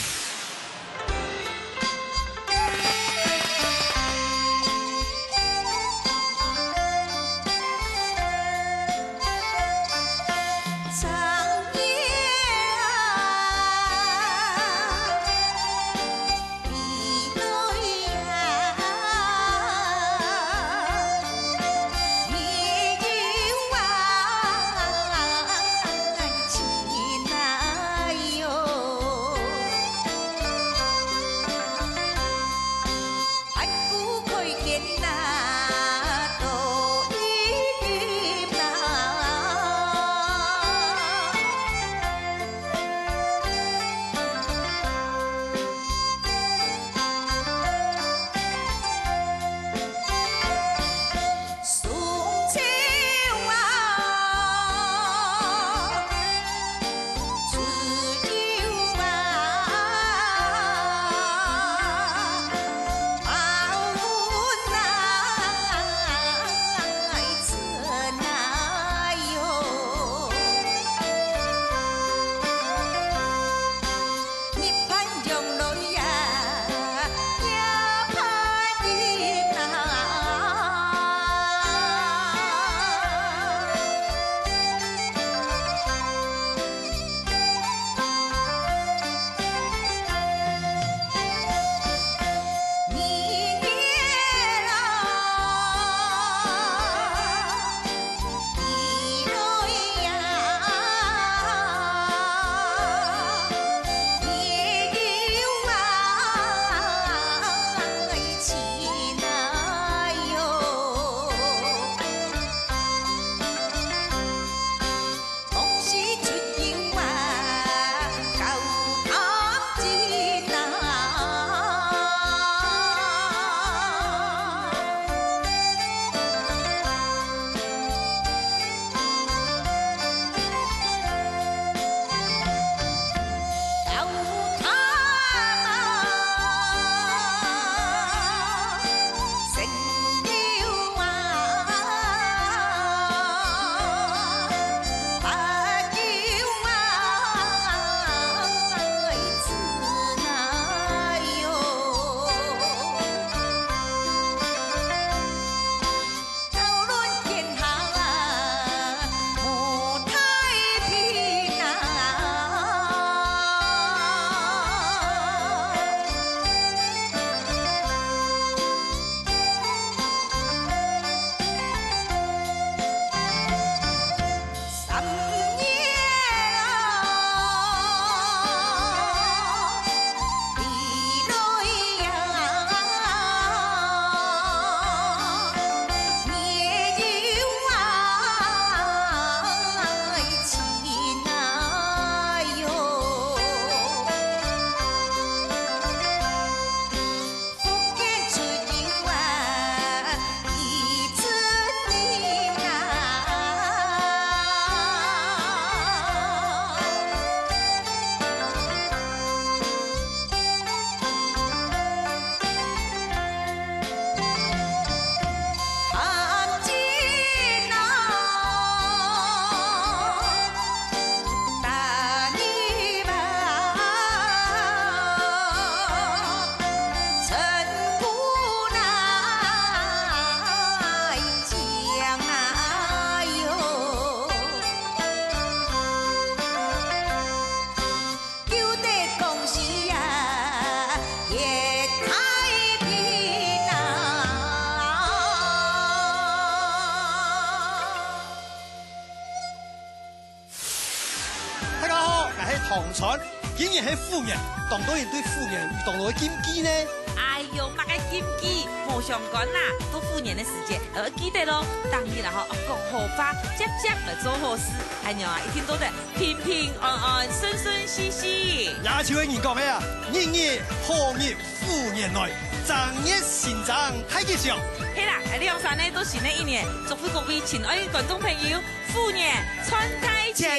糖船，竟然係富人，當多人對富人遇到到禁忌呢？哎呦，乜嘅禁忌冇相干啦，都富年的時節，記得咯。當然啦，嗬，講好話，接來做好事，係樣啊，一天都得平平安安、順順利利。也就係人講嘅啊，年年好日富年來，正月新長太吉祥。係啦，喺呢山呢都新的一年，祝福各位親愛的觀眾朋友，富年穿太前。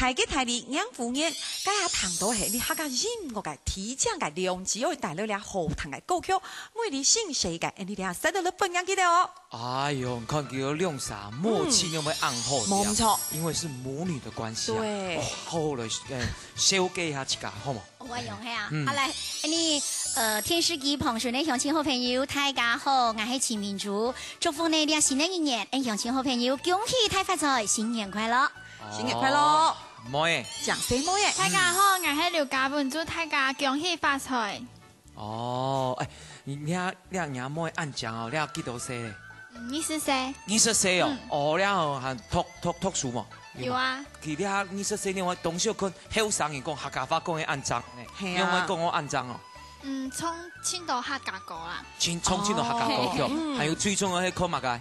台吉台里杨夫人，家下谈到係你客家音樂嘅提倡嘅良知，可以帶來了好聽嘅歌曲，每年新世界，你哋使到你分享記得哦。哎呦，你看叫亮啥默契有沒有暗號？冇錯，因為是母女的關係啊。對。好了，小給一下自家好嘛？我用係啊，好嚟，你天師級彭順嘅鄉親好朋友，大家好，我係陳明珠，祝福你哋新的一年，鄉親好朋友恭喜大發財，新年快樂，新年快樂，冇嘢，講誰冇嘢？大家好，我係劉家文，祝大家恭喜發財。哦，哎，你阿冇按獎哦，你阿幾多歲咧？24。24哦，哦，然後還讀書嘛？有啊。佢哋阿24年我當時佢後生人講客家話講嘅按章呢，因為講我按章哦。從青島客家歌啦。從青島客家歌曲，還有最重要係看乜嘅？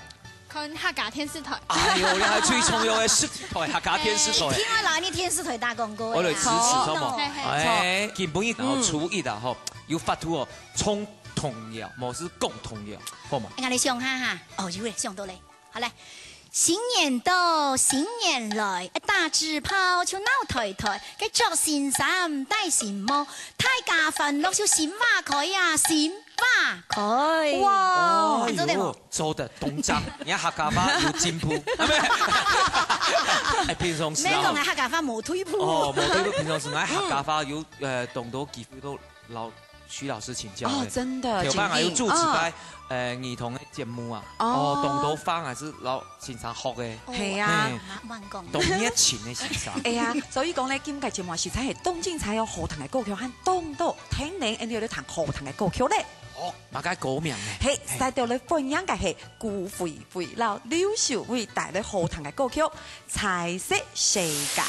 看客家電視台。哎呦，你係最重要嘅視台客家電視台。聽我攞你電視台打廣告。我嚟支持好冇？哎，基本一然後初一啊，嗬，要發圖哦，衝童謠，冇是共童謠，好嘛？我哋上下哈，哦，有咧，上到嚟，好嚟。新年到，新年來，打紙炮就鬧台台，嘅着新衫戴新帽，大家歡樂就新花開呀，新花開。哇，做得冇？做得動作，而家客家話有進步，係咪？係平常時咩講係客家話冇退步？哦，冇退步，平常時喺客家話有動到幾乎都徐老師請教哦，真的，有辦法有主持嘅兒童嘅節目啊，哦，動到翻還是老先生學嘅，係啊，動一前嘅先生。哎呀，所以講咧，今屆節目實在係東精彩有好聽嘅歌曲，喺東到聽你，你有啲彈好聽嘅歌曲咧。哦，馬家歌名嘅。係，使到你分享嘅係顧慧慧老劉秀慧帶來好聽嘅歌曲《彩色世界》。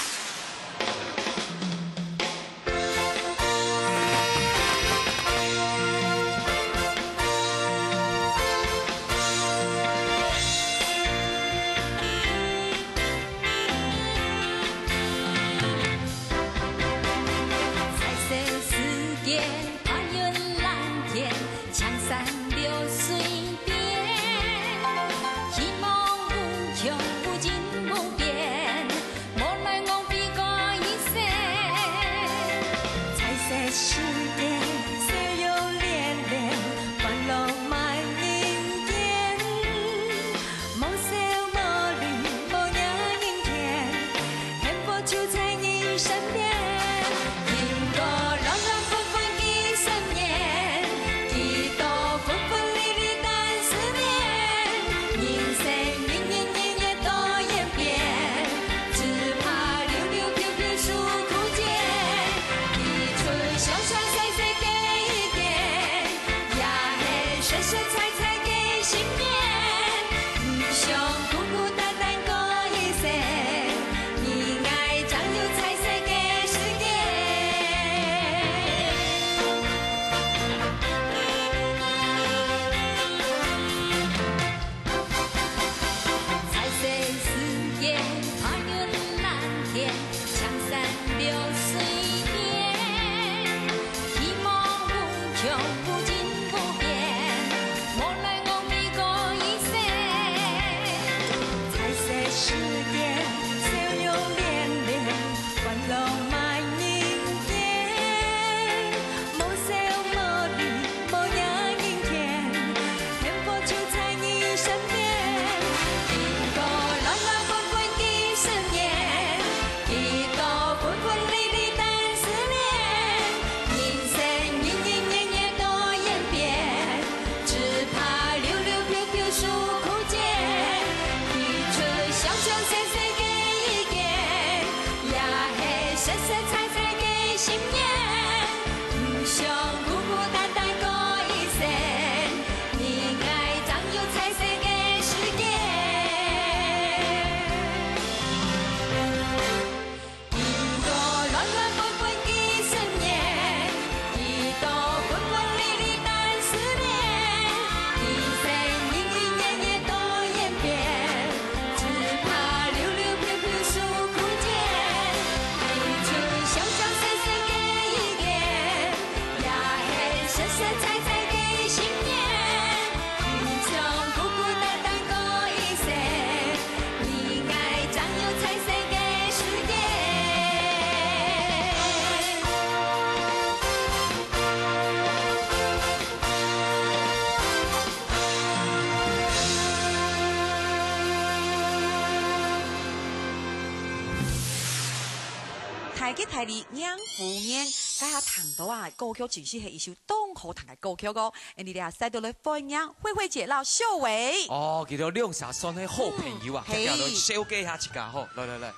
台吉台里养虎年，家下糖豆啊歌曲其实是一首东好听的歌曲哦。你哋啊使到嚟分享，慧慧姐老秀伟。哦，叫做两下算係好朋友啊，大家都小記下一家好，來。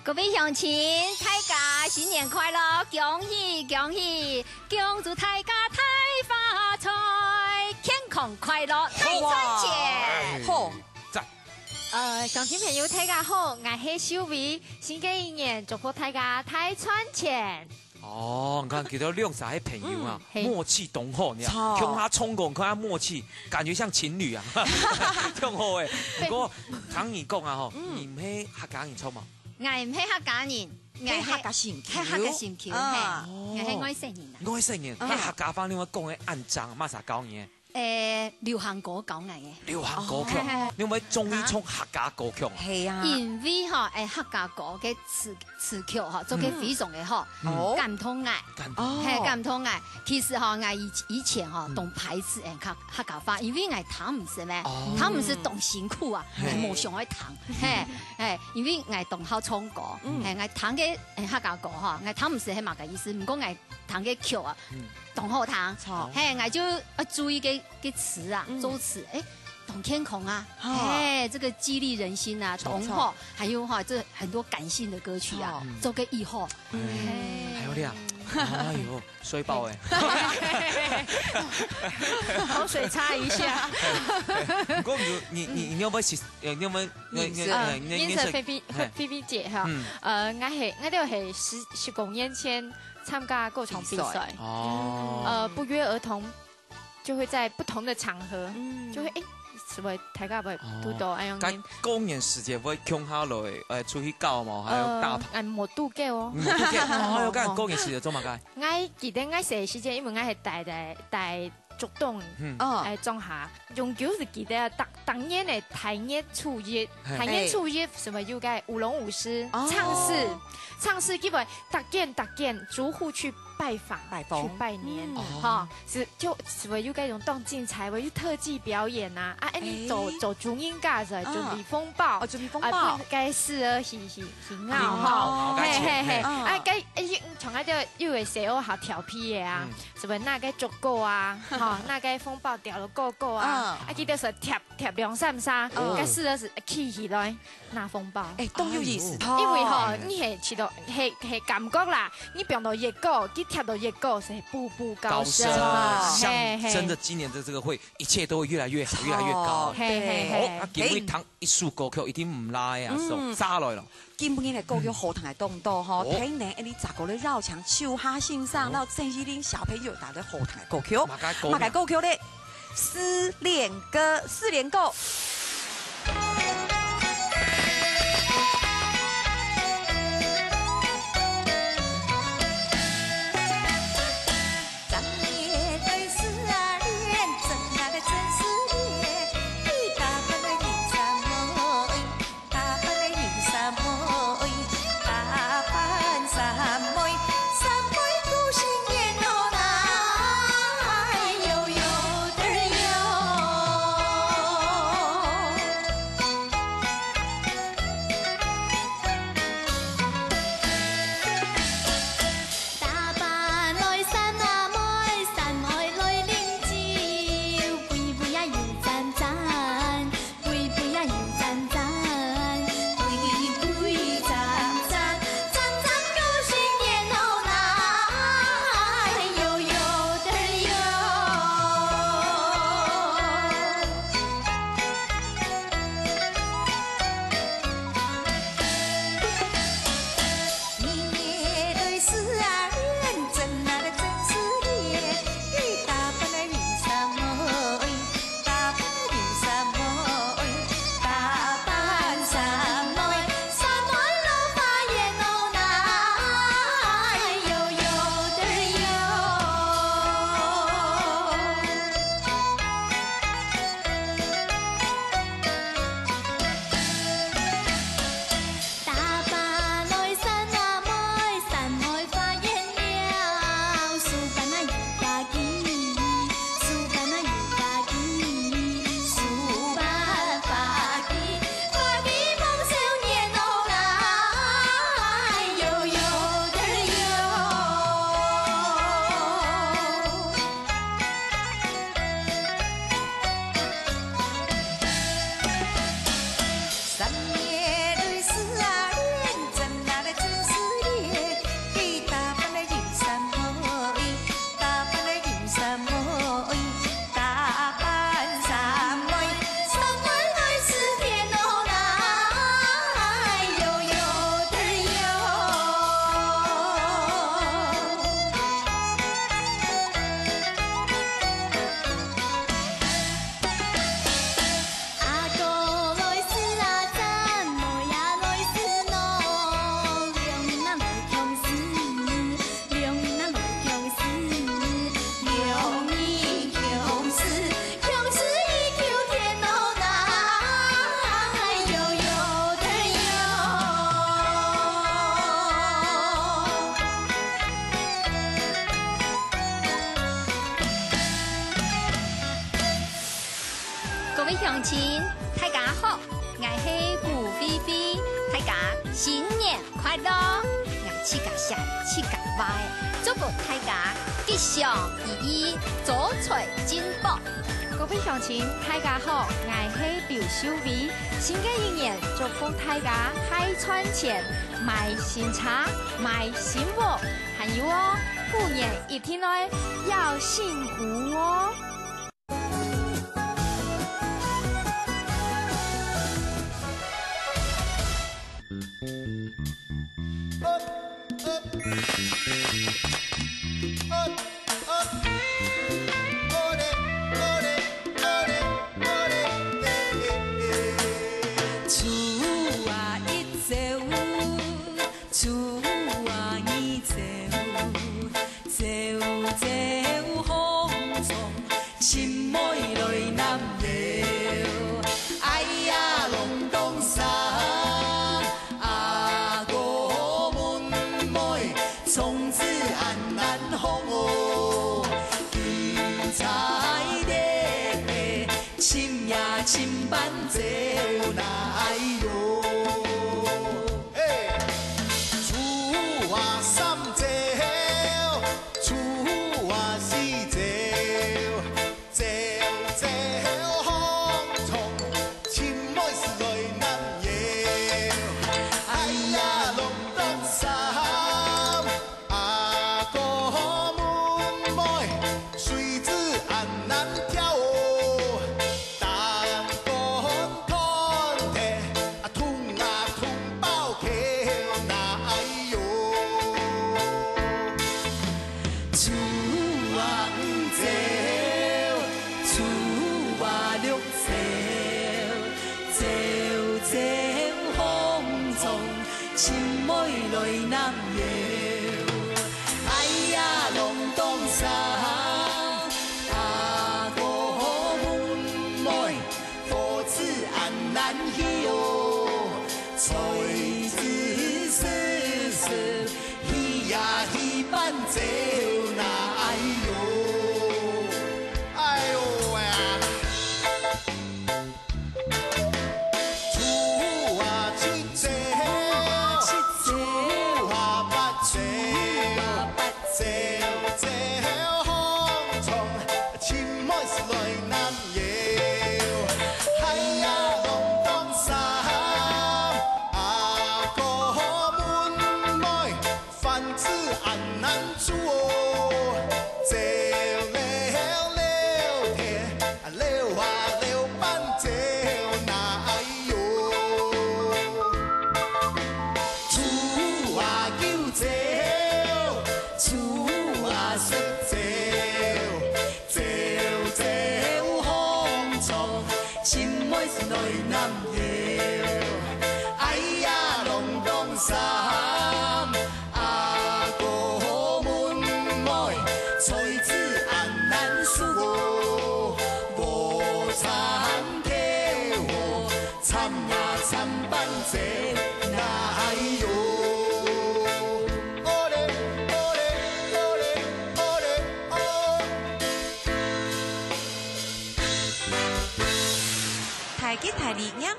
各位鄉親，大家新年快樂，恭喜恭喜，恭祝大家大發財，健康快樂，大賺錢。好，讚。鄉親朋友大家好，我係秀偉，新嘅一年祝福大家大賺錢。哦，你看叫做兩下係朋友啊，默契同好，你看，錯向他衝過，看他默契，感覺像情侶啊，挺好誒。不過唐你講啊，吼，你唔係客家人錯嘛？我唔係客家人，我係客家新橋，係客家新橋，我係外省人啊。外省人，喺客家方你話講嘅按章，乜啥教嘢？流行歌講嚟嘅。流行歌曲，你咪中意唱客家歌曲？係啊，因為嚇客家歌嘅詞曲嚇做嘅非常嘅好，感通愛，係感通愛。其實嚇我以前嚇懂排斥客家話，因為我談唔是咩，談唔是懂辛苦啊，我冇上去談，係因為我懂好唱歌，係我談嘅客家歌嚇，我談唔是係乜嘅意思，唔過我談嘅曲啊。懂好聽，嘿，我就注意嘅詞啊，作詞，懂天空啊，這個激勵人心啊，懂好，還有這很多感性的歌曲啊，做個以後，還有啲哎呦，水爆哎，口水擦一下。不過你有冇認識菲菲姐哈？我都係19年前參加歌唱比賽，不約而同就會在不同的場合，就會什麼大家會都到哎樣。公演時間會強下來出去教嘛，還有打牌。冇度嘅哦。冇度嘅，我有間公演時間做乜嘅？我記得我寫時間，因為我係帶竹東中下，永久是記得當年的台年初一什麼有個舞龍舞獅唱詩，基本搭建逐戶去拜訪去拜年，哈，是就什麼有嗰種動靜彩，有特技表演啊，你做主音架子，準備風暴，該試啊是啱哈，嘿，該從嗰啲因為寫我好調皮嘅啊，什麼那個足夠啊，哈，那個風暴掉了夠啊，記得是貼兩三沙，該試的是起來那風暴，都有意思，因為哈你係知道係感覺啦，你變到越高，跳到越高，是步步高升啊！像真的今年的這個會，一切都會越來越好，越來越高。好，啊，今日聽一首歌曲一定唔拉啊，揸來咯。今年嘅歌曲好聽係多唔多？嗬，聽你你雜個咧繞牆唱下欣賞，然後鄭依玲小朋友打嘅好聽嘅歌曲，馬嘅歌曲咧，失戀歌。位乡亲，大家好，我是古菲菲，大家新年快乐！我七家下七家歪，祝福大家吉祥如意，走财进步。各位乡亲，大家好，我是刘秀薇，新嘅一年祝福大家开赚钱，买新茶，买新货，还有哦，虎年一天内要幸福哦。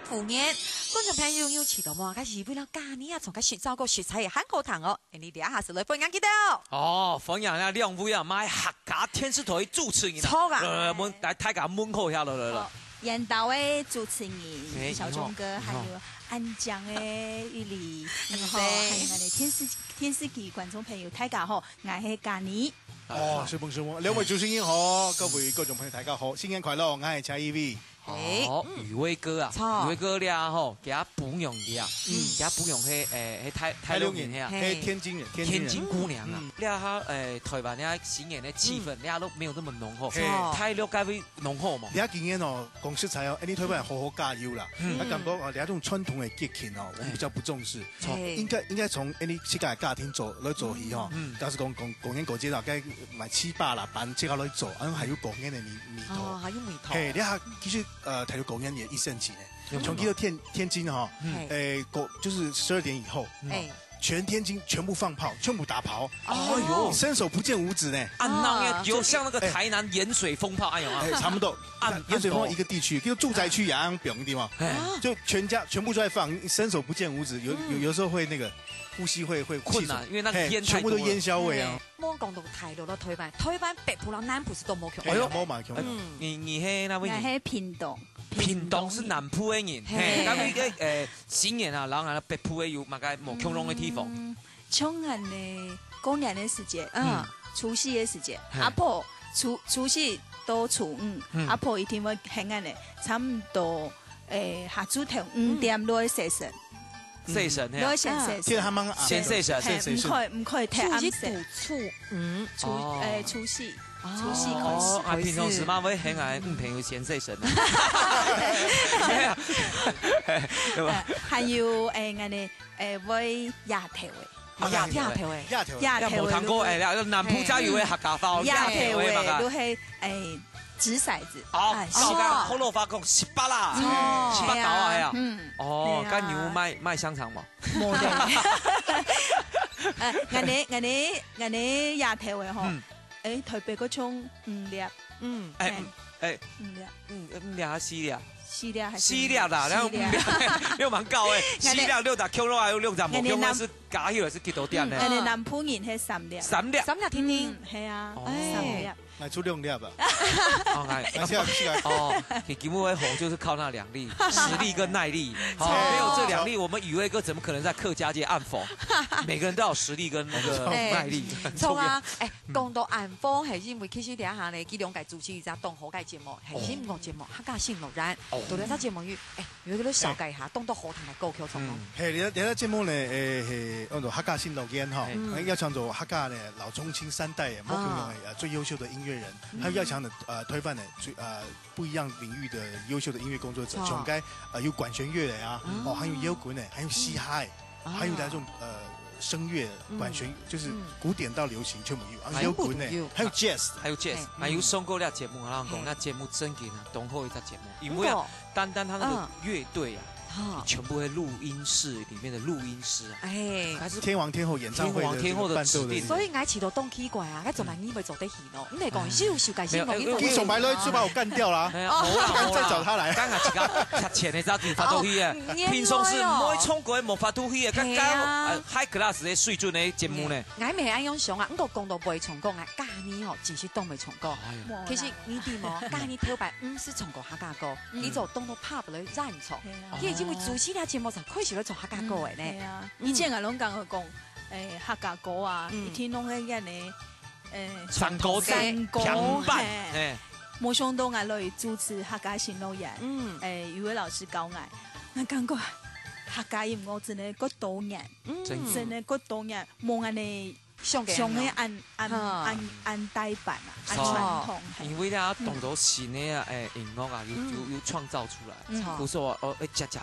虎年，观众朋友有期待吗？开始为了嘉年啊，从开始照顾食材也很好谈哦。你俩下次来分享几道哦，分享下亮妹啊，买客家天师台主持人错啊，门来大家门口下来。演导的主持人小钟哥，还有安江的玉里，然后还有我哋天师期观众朋友大家好，我係嘉年。哦，水蹦，兩位主持人好，各位觀眾朋友大家好，新年快樂，我係蔡依薇。哦，宇威哥啊，宇威哥俩吼，给他补用一下，给他补用迄台六人遐，嘿天津人，天津姑娘啊，俩他台湾俩新年的气氛，俩都没有那么浓厚，台六该会浓厚嘛。俩今年哦，讲实在哦，你台湾好好加油啦，啊感觉哦，俩種傳統的節慶哦，我們比較不重視，應該從你世界家庭做來做起吼，假如講過年過節啦，該買7、8啦班即刻來做，然後還有過年的米頭，還有米頭，嘿，俩其實台灣過年也1星期呢。從去到天津哈，就是12點以後，全天津全部放炮，全部打炮。哎呦，伸手不见五指呢。有像那个台南盐水风炮，哎呦啊，差不多。盐水风炮一个地区，就住宅区呀，表的地方，就全家全部都在放，伸手不见五指，有时候会那个呼吸会困难，因为那个烟全部都烟硝味啊。我讲到台路的推班北部、南部是都冇强。哎呦，冇嘛强。你嘿那位？我嘿屏东。屏东是南部的人，咁呢個新年啊，然後北部嘅有嘛個冇強龍嘅地方。像俺的過年的時節，除夕的時節，阿婆除夕到初五，阿婆一定會喺俺的差唔多下晝頭5點落去洗神。洗神，落去先洗神，先洗神，唔可以太暗時。除夕。除夕開始，平常時嘛會喺俺朋友先洗神。還有俺哋會壓頭嘅，壓頭冇聽過南埔加油嘅客家話，壓頭嘅都係擲骰子。好老發講18啦，18搞啊係啊。哦，跟牛賣香腸嘛。冇嘅。俺哋壓頭嘅嗬。台北嗰種5粒，5粒4粒啦，然後又蠻高誒，4粒60 kg 還有60冇 kg 是加起來是幾多點呢？我哋南埔人係3粒，3粒天天，係啊，3粒。買出2粒啊！吉木威红就是靠那2粒，實力跟耐力。沒有這2粒，我們宇威哥怎麼可能在客家界暗否？每個人都有實力跟那個耐力。錯啊！講到暗否係因為其實第一下呢，佢兩屆主持一隻當好嘅節目，係先唔講節目，客家先落然。到呢隻節目如果你小計下，當到好聽嘅歌曲從講。係你啲節目呢按照客家先落嘅哈，要唱做客家呢老中青3代嘅，目前最優秀的音樂人，還有要強的推翻的不一樣領域的優秀的音樂工作者，總該有管弦樂的啊，還有搖滾的，還有嘻哈，還有那種聲樂管弦，就是古典到流行全部有，搖滾的，還有 jazz，還有送過那節目，然後講那節目真嘅呢，東後一隻節目，因為單他那個樂隊啊。全部喺錄音室裡面的錄音師啊，還是天王天后演唱會的指定，所以我遲到當奇怪啊，我做埋以為做得戲咯，咁你講少少計先，基崇買女就把我幹掉啦，再找他來，剛下自家拆錢嘅咋子發到戲啊，平常時唔可以衝過冇發到戲啊，剛剛 high class 嘅水準嘅節目呢，我未係咁想啊，我講到未唱過啊，家年哦，其實都未唱過，其實呢啲喎，家年頭擺唔是唱過客家歌，你就當到 pub 裏認錯，因為主持呢節目就開始咧做客家歌嘅咧。以前我攏講客家歌啊，以前攏喺人哋唱歌評判，冇想到我嚟主持客家新樂園，余偉老師教我感覺客家音樂真係個多年，真係個多年冇人哋。上嘅按代版啊，按傳統。因為咧，動到新嘅音樂啊，有創造出來。比如說講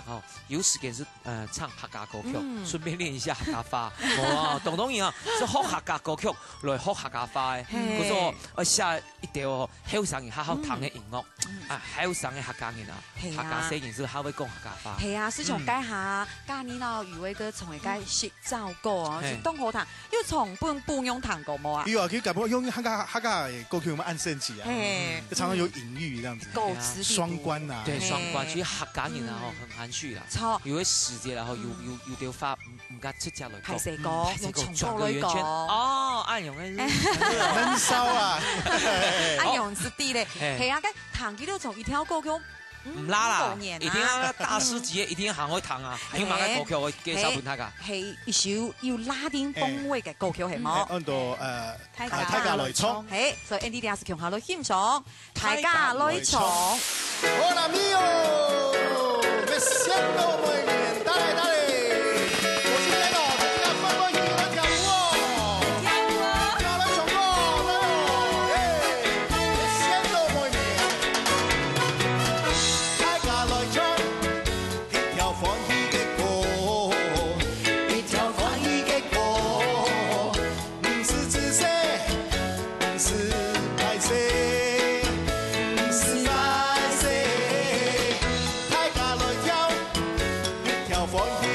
哦，有時間是唱客家歌曲，順便練一下客家話。冇啊，當然啊，是學客家歌曲來學客家話嘅。比如說寫一條後生人好好聽嘅音樂，後生嘅客家人啊，客家細人是好會講客家話。係啊，市場街下家年啊，余偉哥從嚟街識造歌啊，是當好聽，要從不用彈過冇啊？有啊，佢搞不用客家歌曲，我們按聖詞啊，常常有隱喻這樣子，雙關啊，對雙關，所以客家人啊，很含蓄啦。錯，有啲時節然後有條花唔夾出隻來講，排蛇歌，用重歌來講。哦，安陽嘅，悶騷啊，安陽是啲咧，係啊，佢彈幾多種一條歌曲。唔拉啦，一定要大師級，一定要行開彈啊！要買個歌曲我介紹俾大家。係一首要拉丁風味嘅歌曲係冇？按到大家來唱，係，所以 Andy 也是強下來獻唱，大家來唱。Hola mío, me siento muy bien, dale dale。for you.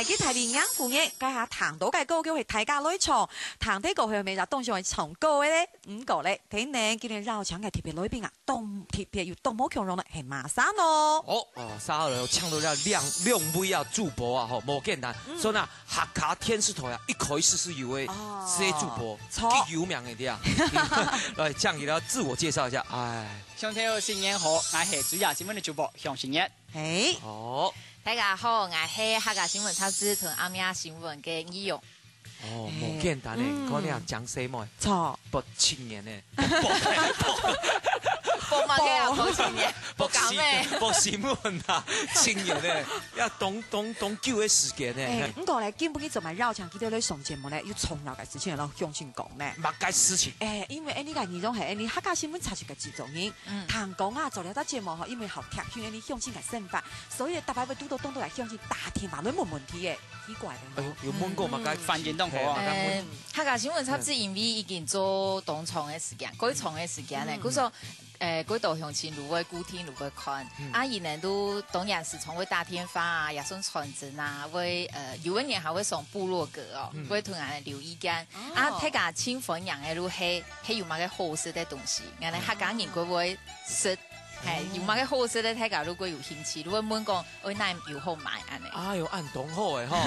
吉台里养父嘅，家下糖到嘅歌叫係大家來唱，糖啲歌去咪就當上係唱歌嘅咧，五個咧，睇你今日繞場嘅特別裏邊啊，動特別要動冇強容咧，係馬山咯。3號人唱到了亮妹啊，主播啊，冇簡單，所以呢，客家天使台啊，一開始是有位這主播，幾有名嘅啲啊，來，這樣給他自我介紹一下，上頭新年好，我係主亞新聞的主播向新月。大家好，我係客家新聞雜誌同亞亞新聞嘅義勇。冇簡單咧，嗰啲人講什麼？錯，不青年咧，播乜嘅啊？播青年，播搞咩？播新聞啊，青年咧，要懂救嘅時間咧。咁個咧，基本佢做埋繞場，佢哋咧上節目咧，要從頭嘅事情嚟向前講咧。乜嘅事情？因為呢個義勇係呢客家新聞雜誌嘅製作人，談講啊，做了得節目嗬，因為學踢圈呢向前嘅生法，所以大家會嘟到東到嚟向前打天馬都冇問題嘅，奇怪嘅。有問過乜嘅反應都好啊。客家新聞雜誌因為已經做當長嘅時間，嗰長嘅時間咧，佢說嗰度向前如果固聽如果看，啊，然後都當然時常會打電話啊，也算傳真啊，會有一年還會上部落格哦，會同人留意見，啊，睇下親粉樣嘅路係有乜嘅好食嘅東西，人哋客家人佢會食。係有乜嘅好食咧？睇下如果有興趣，如果問講，我哪有好買安尼？哎呦，按懂好誒吼！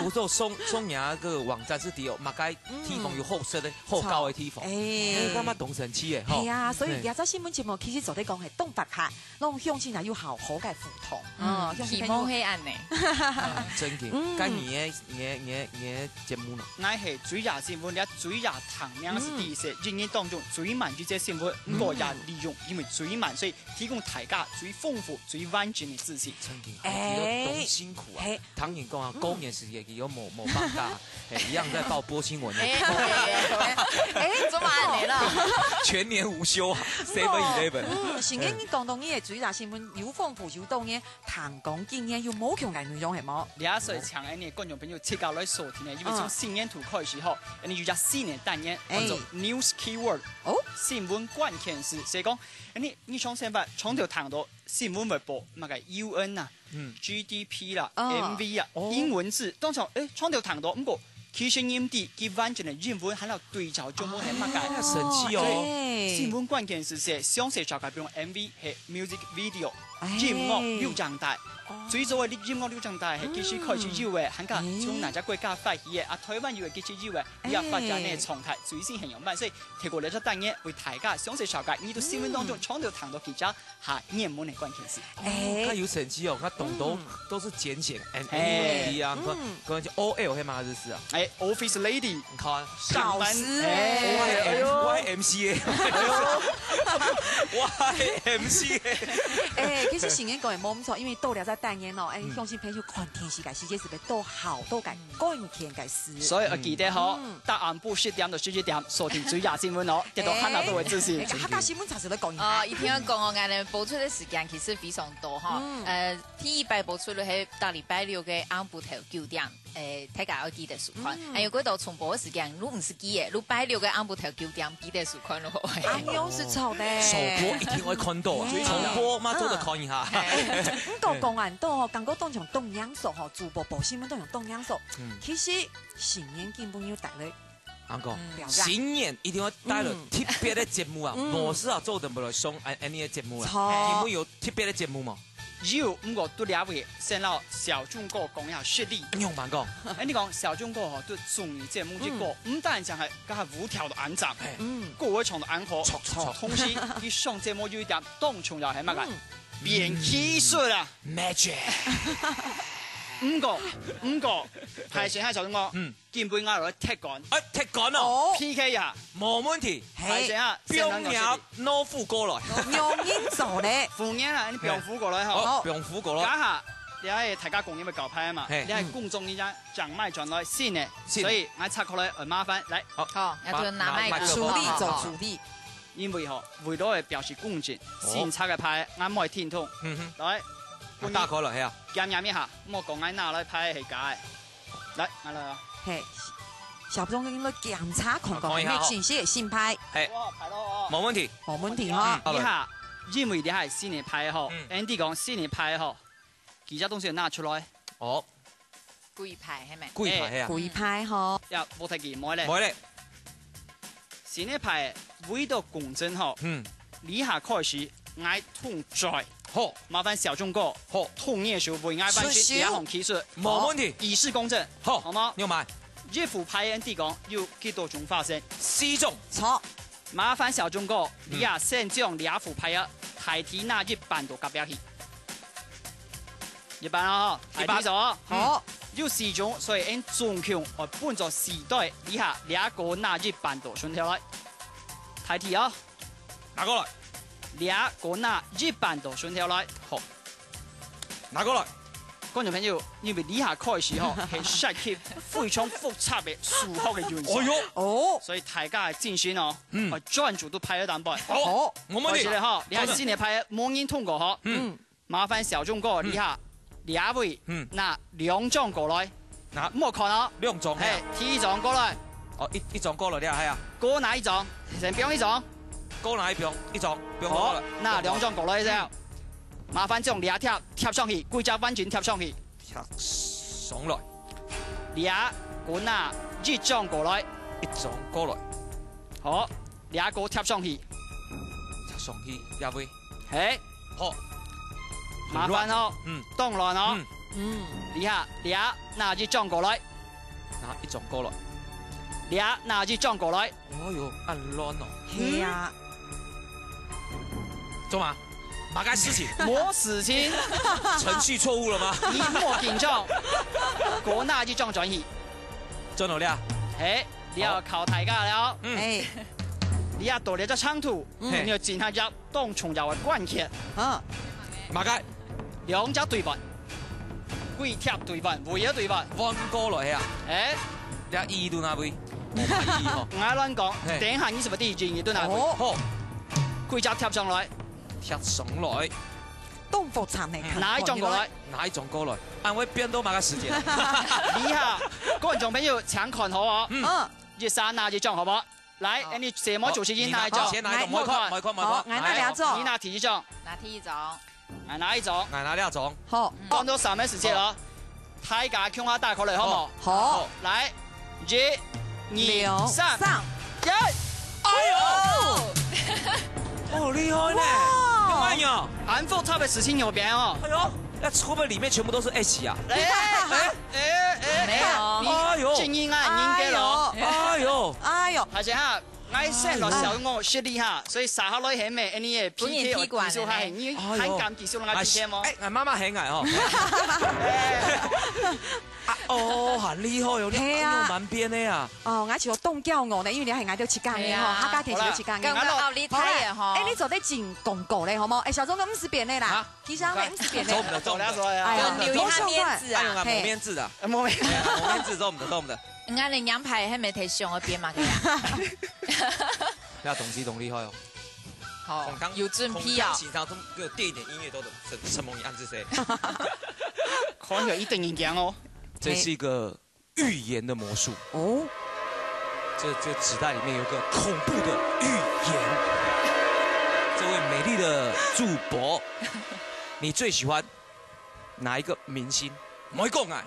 有做松牙個網站是啲有乜嘅地方有好食咧，好高嘅地方。我感覺懂神奇誒，係啊，所以而家新聞節目其實做啲講係東北客，讓鄉親啊要好好嘅互動。希望係安尼。真嘅，咁你節目呢？我係主亞新聞，你主亞唐名是第一些人員當中最慢嘅新聞，我也利用，因為最慢，所以。提供大家最豐富、最完整的資訊。都辛苦啊！唐人講啊，高年時嘅有冇放大，一樣在報播新聞。做乜嚟啦？全年無休啊 ，7-11。前幾年講到呢個主亞新聞有豐富有多呢，談講經驗有冇強嘅內容係冇？廿歲長嘅觀眾朋友切交來收聽呢，因為從新年圖開始後，你有隻新年單元叫做 News Keyword， 新聞關鍵詞，所以講。你從先發從頭談到新聞微博，乜嘅 UN 啊、GDP 啦、MV 啊、英文字，當場從頭談到，不過其實音啲佢完整嘅英文喺度對照中文係乜嘅，神奇哦！新聞關鍵詞係詳細紹介，比如 MV 係 music video， 音樂流暢帶。最早嘅音樂流暢帶係其實開始以為，韓國從哪家國家發起嘅，台灣以為其實以為你要發展呢狀態最先很有慢，所以提過嚟咗單嘢為大家詳細紹介，呢度新聞當中從頭談到其他下熱門嘅關鍵詞。佢有神奇哦，佢懂都是簡寫 ，NAD 啊，佢叫 OL 係嘛意思啊？Office Lady， 你看上班，YMCA， 其實前年講係冇咁錯，因為到了在單元哦，相信朋友看電視嘅時間是咪都好多嘅關鍵嘅事。所以我記得好，答案不是點就10點，收聽主亞新聞哦，得到看到都會自信。客家新聞查實都講哦，一天講我哋播出嘅時間其實非常多哈。第一擺播出咧係到禮拜六嘅晏晡頭9點，大家要記得收看。還有嗰度重播嘅時間，如唔是記嘅，禮拜六嘅晏晡頭9點記得收看咯。啱樣是錯的。首播一定會看到啊，重播嘛都得看一下。個講完都更加當場東陽數嗬，主播報新聞當場東陽數。其實新年基本要帶嚟。新年一定要帶來特別的節目啊！我是啊做得唔來上呢個節目啦。基本有特別的節目嘛？有，不過都兩位先讓小眾哥講一下實力。用慢講，你講小眾哥嗬，對綜藝節目結果唔單淨係嗰下無條的安雜，各位場的安好，同時佢上節目有一點當重要係乜嘅？變技術啊 ，magic。五個排上下就咁講，見背啱落去踢杆，踢杆啊 ，PK 啊，冇問題，排上下，邊有攞副過來，用英做咧，副英啊，你用副過來好，用副過來，家下你係大家共演咪搞派啊嘛，你係公眾呢家講麥轉來先嘅，所以我拆過來很麻煩，嚟，好，要拿麥處理做處理，因為為咗係表示公正，先拆嘅派啱可以聽通，來。打開來係啊，驗一下，我講緊哪來派係假嘅，嚟，我嚟啊。係，小眾應該檢查看看咩信息係新派。係，冇問題，冇問題哈。你下，因為你係新年派嗬，Andy 講新年派嗬，其他東西拿出來。哦，鬼牌系咪？鬼牌啊！鬼牌吼。呀，冇睇見冇咧。冇咧。新嘅牌為到公正吼，以下開始嗌痛在。好，麻煩小眾哥，好，痛嘅時候會嗌翻出兩項技術，冇問題，以示公正，好嗎？要買。一副牌嘅地講要幾多種發生？4種。錯。麻煩小眾哥，你呀先將兩副牌啊，睇睇那一半度夾表去。一半啊，一半咗。好。要4種，所以按總共我搬咗4袋，以下兩個那一半度順條來。睇睇啊，拿過來。兩個那一半度順條來。好。拿過來。觀眾朋友，因為以下開始嗬係涉及非常複雜嘅數學嘅元素。哎呦，哦，所以大家係精選哦，我專注都拍咗蛋白。好，我問你咧嗬，你係先嚟拍模擬通過嗬。麻煩小眾哥以下兩位，拿2張過來。嗱，咁我看啊，2張。係，T 張過來。哦，一張過來啲啊，係啊。過哪一張？成邊一張？過哪一張？一張。好，那2張過來之後。麻煩將兩貼貼上去，幾隻完全貼上去。貼上來。兩個那一張過來，一張過來。好，兩個貼上去。貼上去，兩位。係。好。麻煩哦。當亂哦。以下兩那一張過來。拿一張過來。兩那一張過來。哦喲，按亂哦。係啊。做嘛？馬該事情，冇事情，程序錯誤了嗎？你莫緊張，過那一張轉移，轉到了。誒，你要靠大家了。誒，你要多了隻長途，你要進下入當重要嘅關鍵。馬該兩隻對半，幾貼對半，每一對半。彎過來啊！誒，你二度那位？唔係亂講，等下你是咪第二轉移都那位？好，幾隻貼上來。貼上來，動作長嚟，哪一種過來？哪一種過來？按位變都馬個時間。以下觀眾朋友請看好我，一剎那一種好唔好？來，你什麼主持人哪一種？哪一種？冇看，冇看，冇看。我拿兩種。你拿第一種。拿第一種。我拿一種。我拿兩種。好。講到什麼時間咯？大家向下大口嚟好唔好？好。來，1、2、3，一。哎呦！好厲害呢！哎呀，安復特別事情有變哦。哎呦，那會不會裡面全部都是 H 啊？沒有。哎呦，靜音啊，應該咯。哎呦，哎呦，而且哈，我先落小我學歷哈，所以撒下來係咩？你嘅 PK 技術係你很敢技術我 PK 麼？哎，媽媽很矮哦。哦，很厲害哦，你用蠻邊的呀。哦，我就凍叫我呢，因為你係嗌到切間嘅嗬，客家提前切間嘅。咁我你睇啊嗬。誒，你做得進廣告咧，好冇？誒，小鐘哥唔是邊的啦，其實係唔是邊的。走唔得，走唔得。哎呀，留一下面子啊。冇面子的，冇面子，走唔得，走唔得。我哋兩排係咪睇上嗰邊嘛？佢你要懂機懂厲害哦。好，有準備啊。其他都給我墊一點音樂都得。陳夢怡暗自誰？可能有一定影響哦。這是一個預言的魔術哦。這紙袋裡面有個恐怖的預言。這位美麗的主播，你最喜歡哪一個明星？唔可以講啊！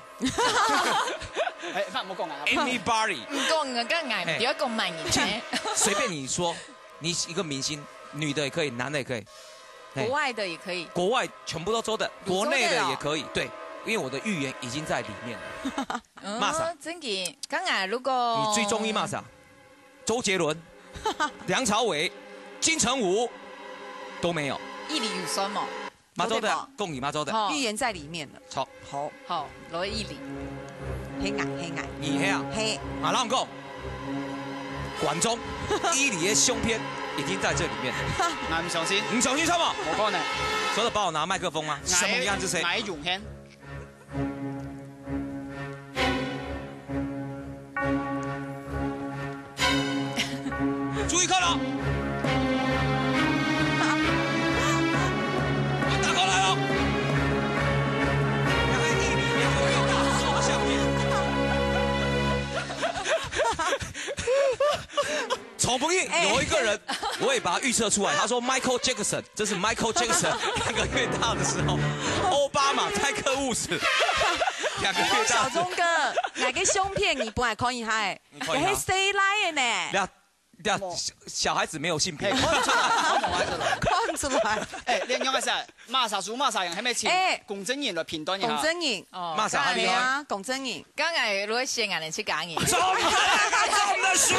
冇講啊 ！Anybody？ 唔講啊，梗係唔點一個萬人嘅。隨便你說，你一個明星，女的也可以，男的也可以，國外的也可以，國外全部都做的，國內的也可以，對，因為我的預言已經在裡面了。哦，真嘅，梗係如果你最中意罵啥？周杰倫、梁朝偉、金城武都沒有。一理有酸嘛？馬州的，共你馬州的，預言在裡面了。錯，好，攞一理。黑矮，你黑啊？黑。馬浪講，管中伊里的胸片已經在這裡面。我唔相信。唔相信什麼？我講呢。所以幫我拿麥克風嗎？什麼樣子誰？哪一種片？注意看了。打過來了。剛才伊里也有一個大做相片。从不硬有一个人，我也把他预测出来。他说 Michael Jackson， 这是 Michael Jackson 2个月大的时候，奥巴马、泰克伍斯2个月大。小钟哥，哪个胸片你不爱看一下？哎，是谁来的呢？小孩子没有性别，看出来，看出来。哎，两样嘅事，马萨叔、马萨人係咪請龚真言來片段一下？龚真言，馬薩厲害。龚真言，剛係攞線人嚟去講嘢。中的輸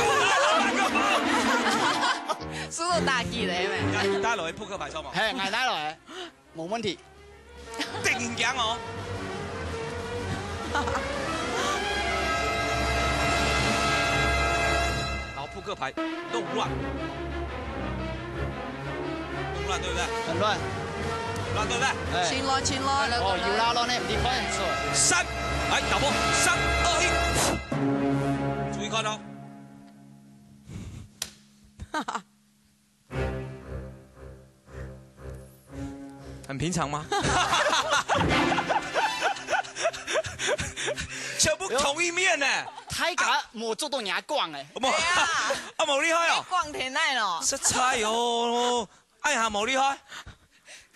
輸到大機嚟咩？帶落去撲克牌抽嘛？係，嗌帶落嚟，冇問題。突然間我。扑克牌弄乱，弄乱对不对？很乱，乱对不对？前來前來。哦，要拉咯呢，唔知可能錯。3，來打波，3、2、1，注意看哦。很平常嗎？全部同一面呢。太假冇做到眼光誒，冇冇厲害哦，光天奶咯，實猜哦，按下冇厲害，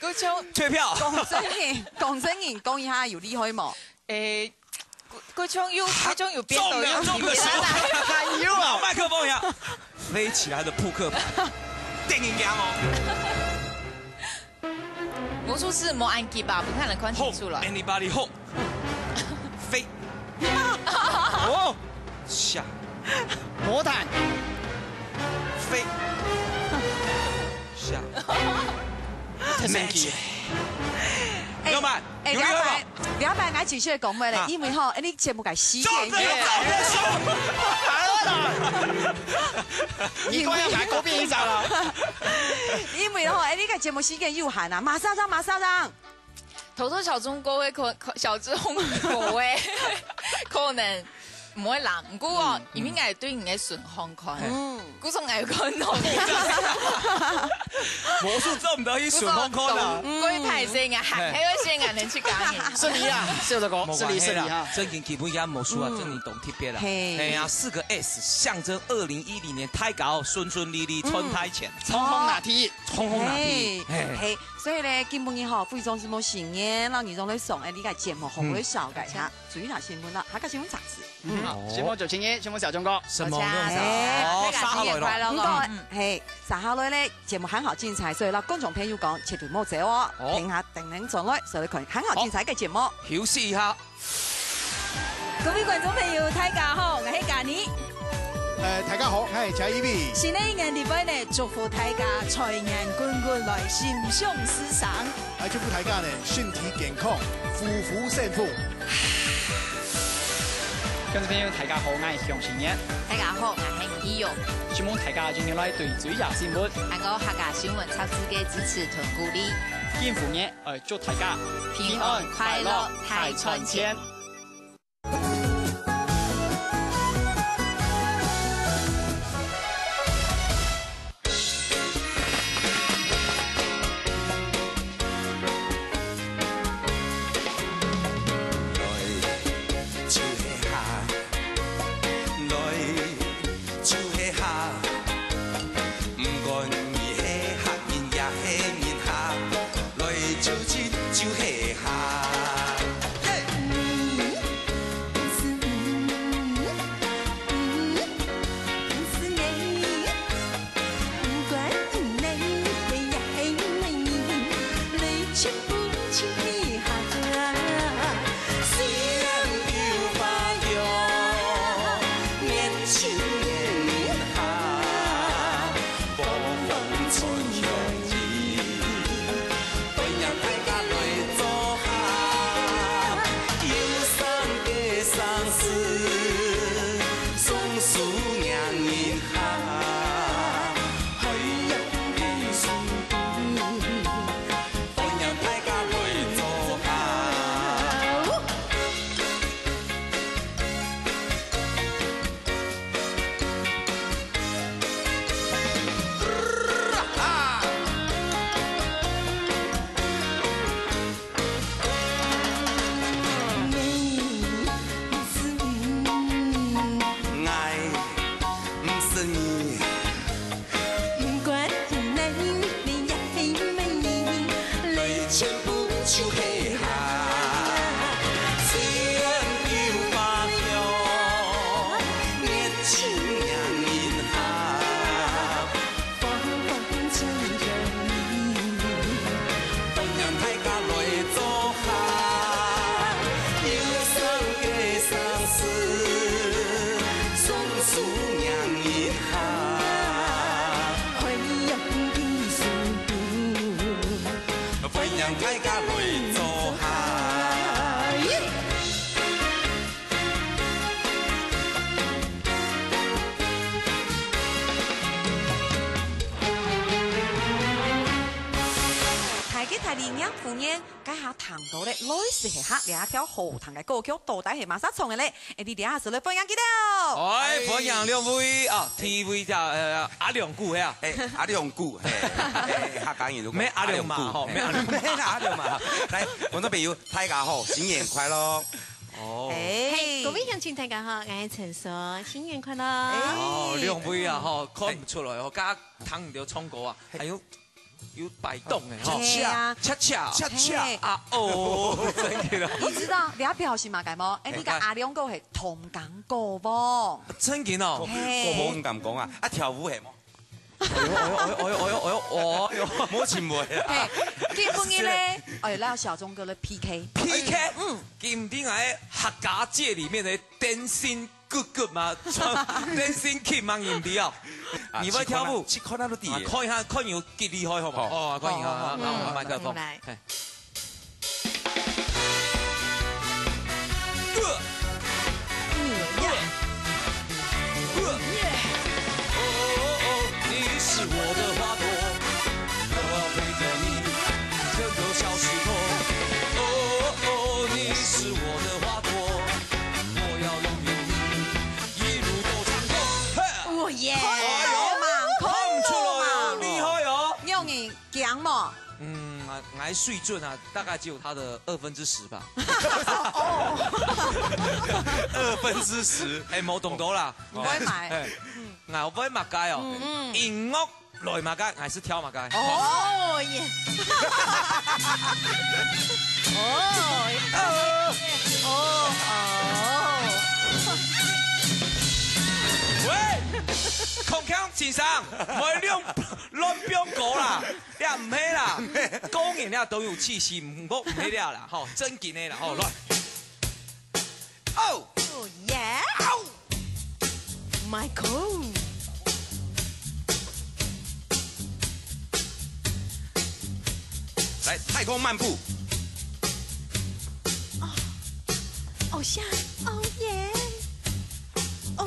嗰種退票。講真言，講一下有厲害冇？誒，嗰種有變動，有中的時候，還有啊，麥克風一樣，飛起來的撲克牌，電影樣哦。魔術師冇按機吧，不看得看清楚了。 Anybody home？ 飛。哦。下。魔毯。飛。下。太神奇。老闆，有厲害冇？兩百我繼續講咩咧？因為嗬，呢節目係時間嘅。你講要買嗰邊一集啦。因為嗬，呢個節目時間有限啊！馬校長。頭頭小鐘各位小鐘各位可能唔會難，不過而邊係對人嘅順看看，估從係看到。魔術做唔到去順看看啦。嗰太細眼，喺嗰細眼嚟去講嘢。是你啊，笑着講，是你啊。真件基本也魔術啊，真你懂特別啦。哎呀，4個 S 象徵2010年太搞順順利利春胎前，衝鋒拿鐵，衝鋒拿鐵。係，所以咧，基本嘅嗬，非常之冇新嘅，讓你仲嚟送誒呢個節目紅嚟小解下，注意下新聞啦，下個新聞雜誌。好，節目做前嘢，節目小鐘哥，什麼哦，3號來咯。唔該，係3號來咧，節目很好精彩，所以啦，觀眾朋友講切斷冇走哦，聽下定定上來，所以佢很好精彩嘅節目。休息一下。各位觀眾朋友，大家好，我係嘉妮。大家好，我係蔡依比。新的一年裏邊呢，祝福大家財源滾滾來，心想事成。來祝福大家呢，身體健康，虎虎生風。觀眾朋友，大家好，我係向善一。大家好，我係吳依玉。希望大家今日來對最佳新聞，係我客家新聞插枝嘅支持同鼓勵。健福嘢，祝大家平安快樂，太傳千。大家来做下。台里两夫人，家下谈到咧，类似系客两条河塘嘅歌曲，到底系马啥唱嘅咧？你哋下时咧分享几条？哎，分享两位啊 ，TV 就阿良姑呀，阿良姑，客家人都咩阿良嘛，嗬，咩阿良嘛，嚟，觀眾朋友，大家好，新年快樂！哦，各位鄉親大家好，我係陳嫂，新年快樂！哦，兩位啊，嗬，看唔出來，我家聽唔到唱歌啊，係有擺動嘅，恰恰啊哦，真嘅啦！你知道你表示嘛？解冇？呢個阿良哥係同感歌喎，真嘅哦，我唔敢講啊，啊跳舞係冇。冇前輩啊！基本嘅咧，那小鐘哥咧 PK， 見唔見喺客家界裡面的dancing good 嘛？dancing kid 嘛，唔知啊？你會跳舞？看那都啲嘢，看一下，看有幾厲害好唔好？哦，看一下，我麥克風。是我的花朵，我要陪着你，整个小时候。哦哦，你是我的花朵，我要拥有你，一路都长久。哦耶！看唔出來，厲害哦！用你講嘛？俺水準啊，大概只有他的10%吧。10%，哎，冇懂到啦，唔會買。我不會馬街哦，音樂來馬街，還是跳馬街？哦耶！喂，孔鏘先生，唔係亂飆歌啦，你唔係啦，講人咧都有氣勢，唔好唔係啦，吼，真勁嘅啦，吼，來。哦耶 ！Michael。來太空漫步。偶像，哦耶！哦。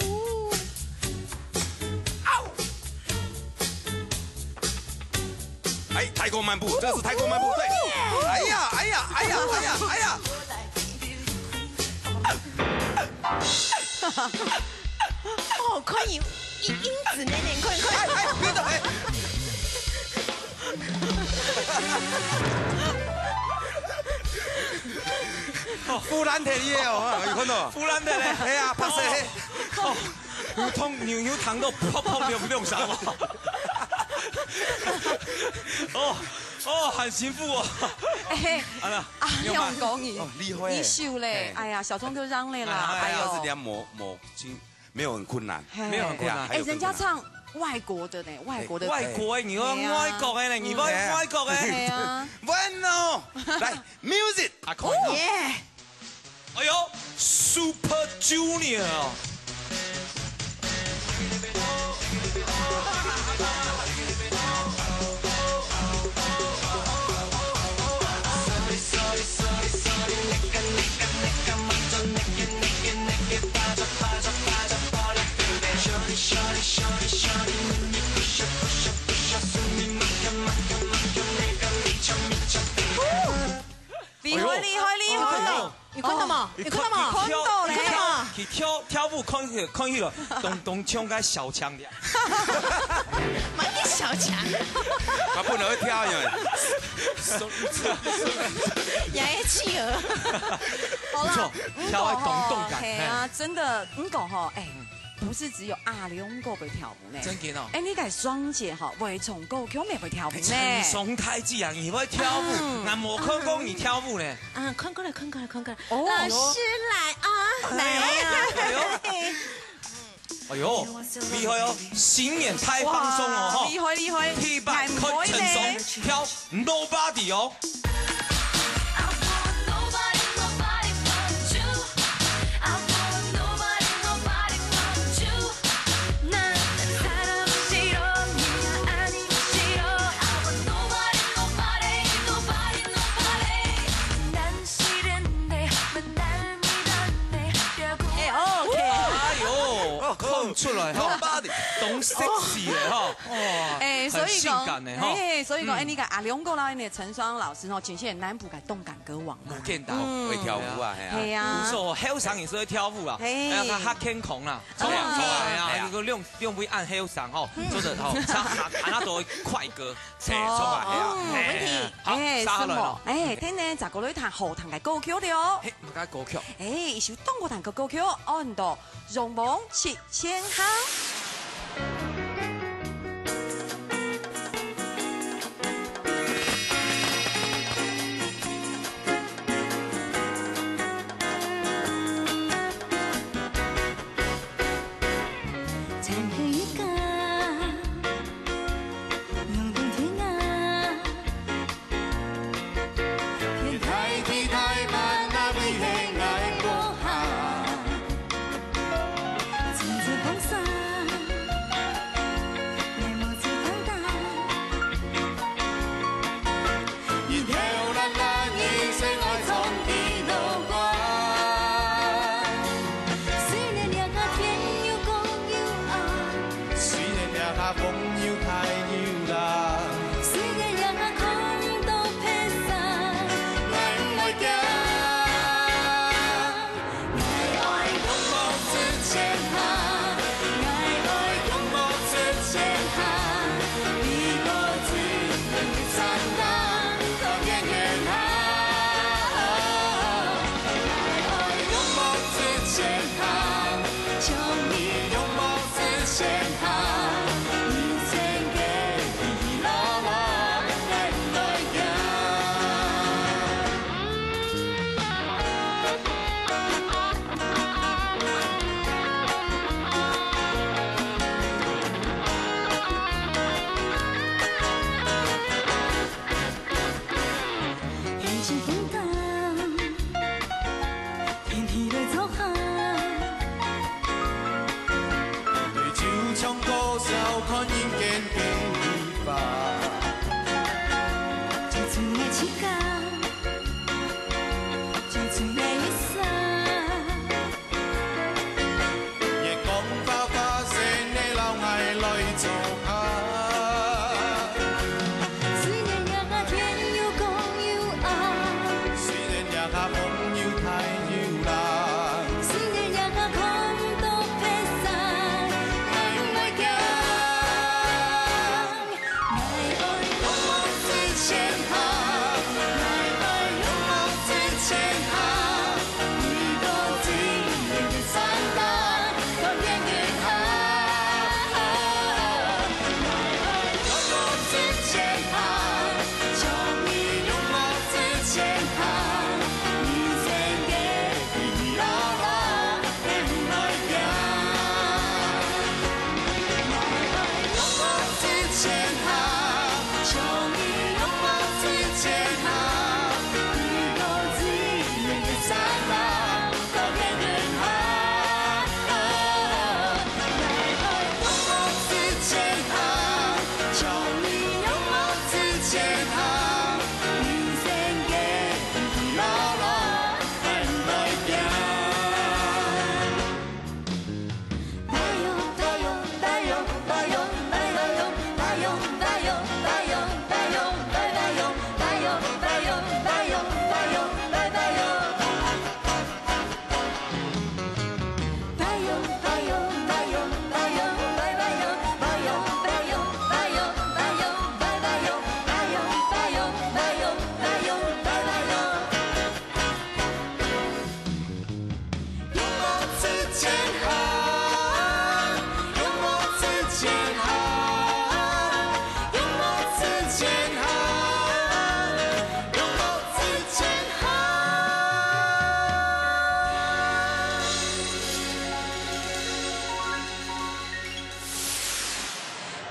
哎，太空漫步，這是太空漫步，對。哎呀，哎呀，哎呀，哎呀，哎呀！哦，快有英子奶奶，快！哎，別動！富蘭鐵嘢哦，有看到？富蘭鐵咧，係啊，拍攝。哦，有痛，有糖到砰亮啥嘛？哦，很幸福哦。阿良講厲害，你秀咧，哎呀，小鐘哥讓你啦，哎呦，是點摸，沒有很困難，沒有很困難。哎，人家唱外國的呢，外國的，你說外國嘅呢，你話外國嘅，係啊。Bueno，來 music，耶！哎呦 ，Super Junior。厲害！你看到嗎？你看到咧？佢跳舞看去了，咚唱個小強啲。買啲小強。我不能跳因為。也係企鵝。好啦，跳係動感。係啊，真的，你講吼，哎。不是只有阿良哥會跳舞呢，真嘅哦！哎，你個雙姐哈，會從歌曲咪會跳舞呢？陳松太自然也會跳舞，我冇看過你跳舞呢。啊，看過來。老師來啊，來啊！哎呦，厲害哦！新年太放鬆哦，哈！厲害！替白看陳松跳 Nobody 哦。来哈，懂 sexy 的哈，哇，很性感的哈，所以讲，你个阿龙哥啦，你陈双老师哦，呈现南部嘅动感歌王嘛，见到会跳舞啊，系啊，不错，heel 上也是会跳舞啦，哎呀，他哈天空啦，冲啊，如果用不按 heel 上哦，做的哦，唱喊那朵快歌，冲啊，问题，好，杀落咯，聽呢就個女彈後彈嘅歌曲了哦，唔該歌曲，一首東國彈嘅歌曲，按到容夢七千行。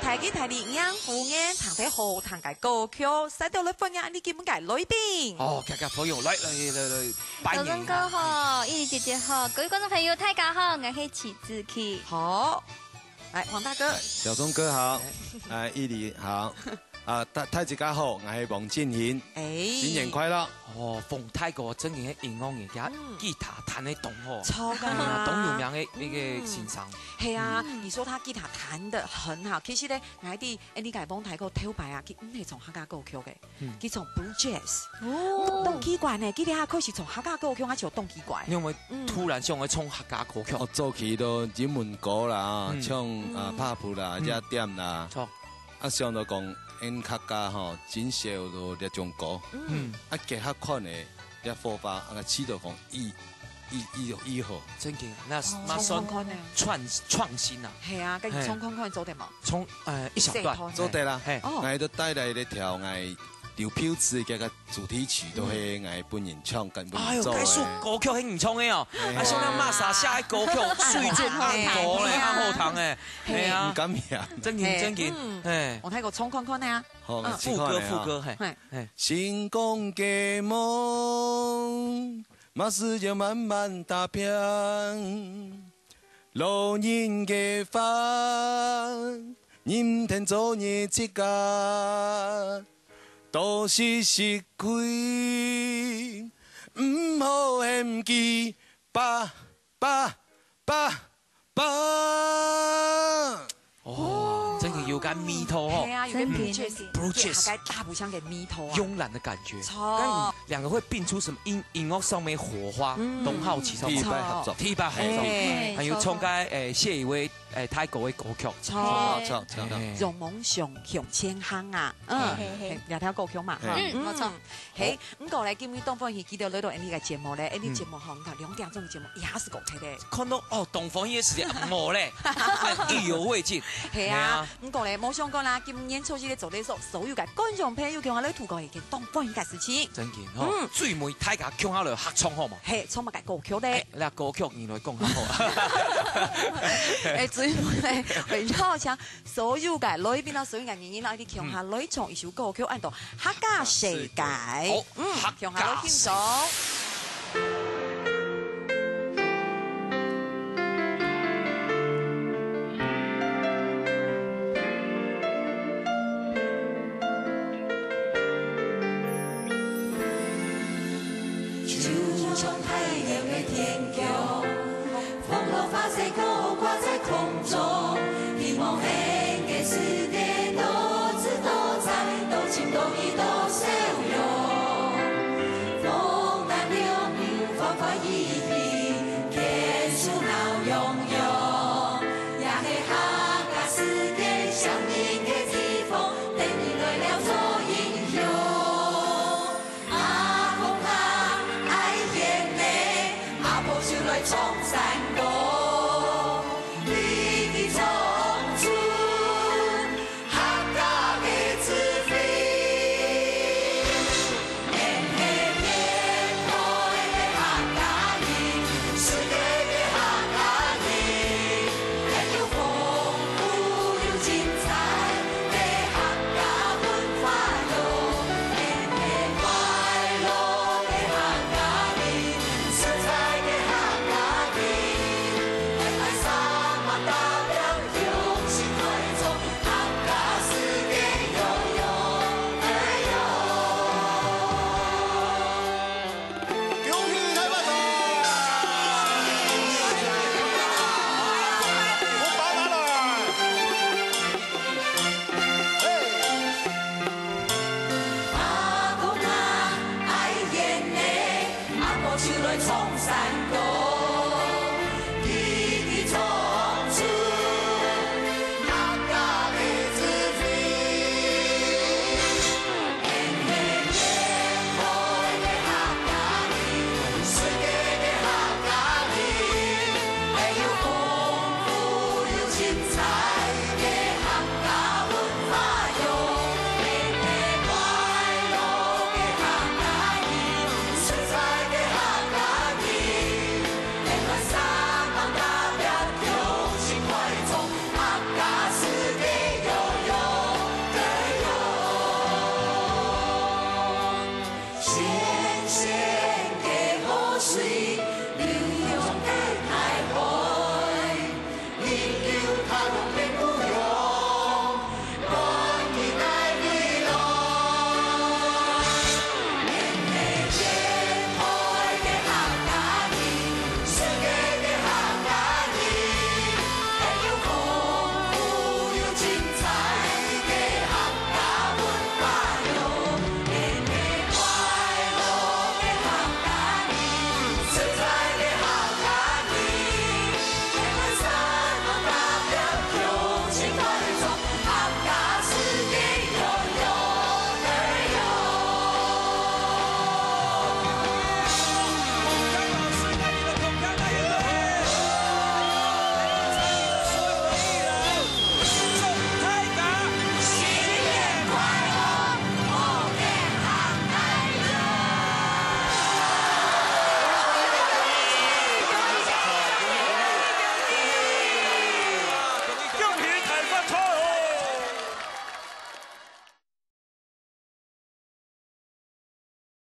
台記台里養護嘅堂體好堂嘅歌曲，使到你分呀，你基本嘅女兵。哦，家家朋友來，小鐘哥好，依麗姐姐好，各位觀眾朋友大家好，我係齊子琪。好，來黃大哥。小鐘哥好，依麗好。太子家好，我是王建hin新年快乐！哦，冯泰国真嘅音樂人家吉他彈得懂哦，超噶，懂有名嘅那個欣賞。係啊，你說他吉他彈得很好，其實咧，我啲你解幫泰國跳牌啊，佢唔係從客家歌曲嘅，佢從 Blue Jazz。哦，咁奇怪呢，佢哋佢是從客家歌曲，還是有咁奇怪？因為突然想去衝客家歌曲。我早期都英文歌啦，唱拍譜啦，一點啦。錯。啊，上到講。因客家吼真少到一種歌，結合款的一方法，啊，始到講以後，真嘅，那算創新啊！係啊，跟住創看做得冇？從一小段做得啦，我都帶來咧條我劉飄子嘅個主題曲，都係我本人唱跟本人做嘅。哎呦，該屬歌曲係唔錯嘅哦，啊，像那馬莎下嘅歌曲水準很高咧，很好聽嘅，係啊，唔敢呀，真嘅，誒，我睇過創看呢，好，副歌係，成功嘅夢，馬世就慢慢打拼，老人嘅飯，任天做嘢之家。都是吃虧，唔好嫌棄，爸。哦，真係要揀咪頭哦。係啊，有個 Blue Jazz，大家大步槍嘅咪頭啊，慵懶的感覺。錯，兩個會變出什麼音樂上面火花，都好奇。替代合作，還有唱解謝一位泰國嘅歌曲。錯，用夢想向前行啊！兩條歌曲嘛，冇錯。嘿，咁過嚟今日東方夜記到呢度呢個節目咧，呢節目好，你看2點鐘嘅節目也是國際嘅。看到哦，東方夜時間冇咧，意猶未盡。係啊，咁過嚟冇想講啦，今年初時咧做呢首所有嘅觀眾朋友叫我哋圖過嚟嘅東方夜嘅事情。真嘅，最尾大家講下嚟合唱好嘛？係，唱乜嘅歌曲咧？你歌曲原來講下好啊。最尾咧，為咗請所有嘅裏邊啊，所有嘅演員啊，啲唱下女唱一首歌曲，按到客家世界。好，唱下女添咗。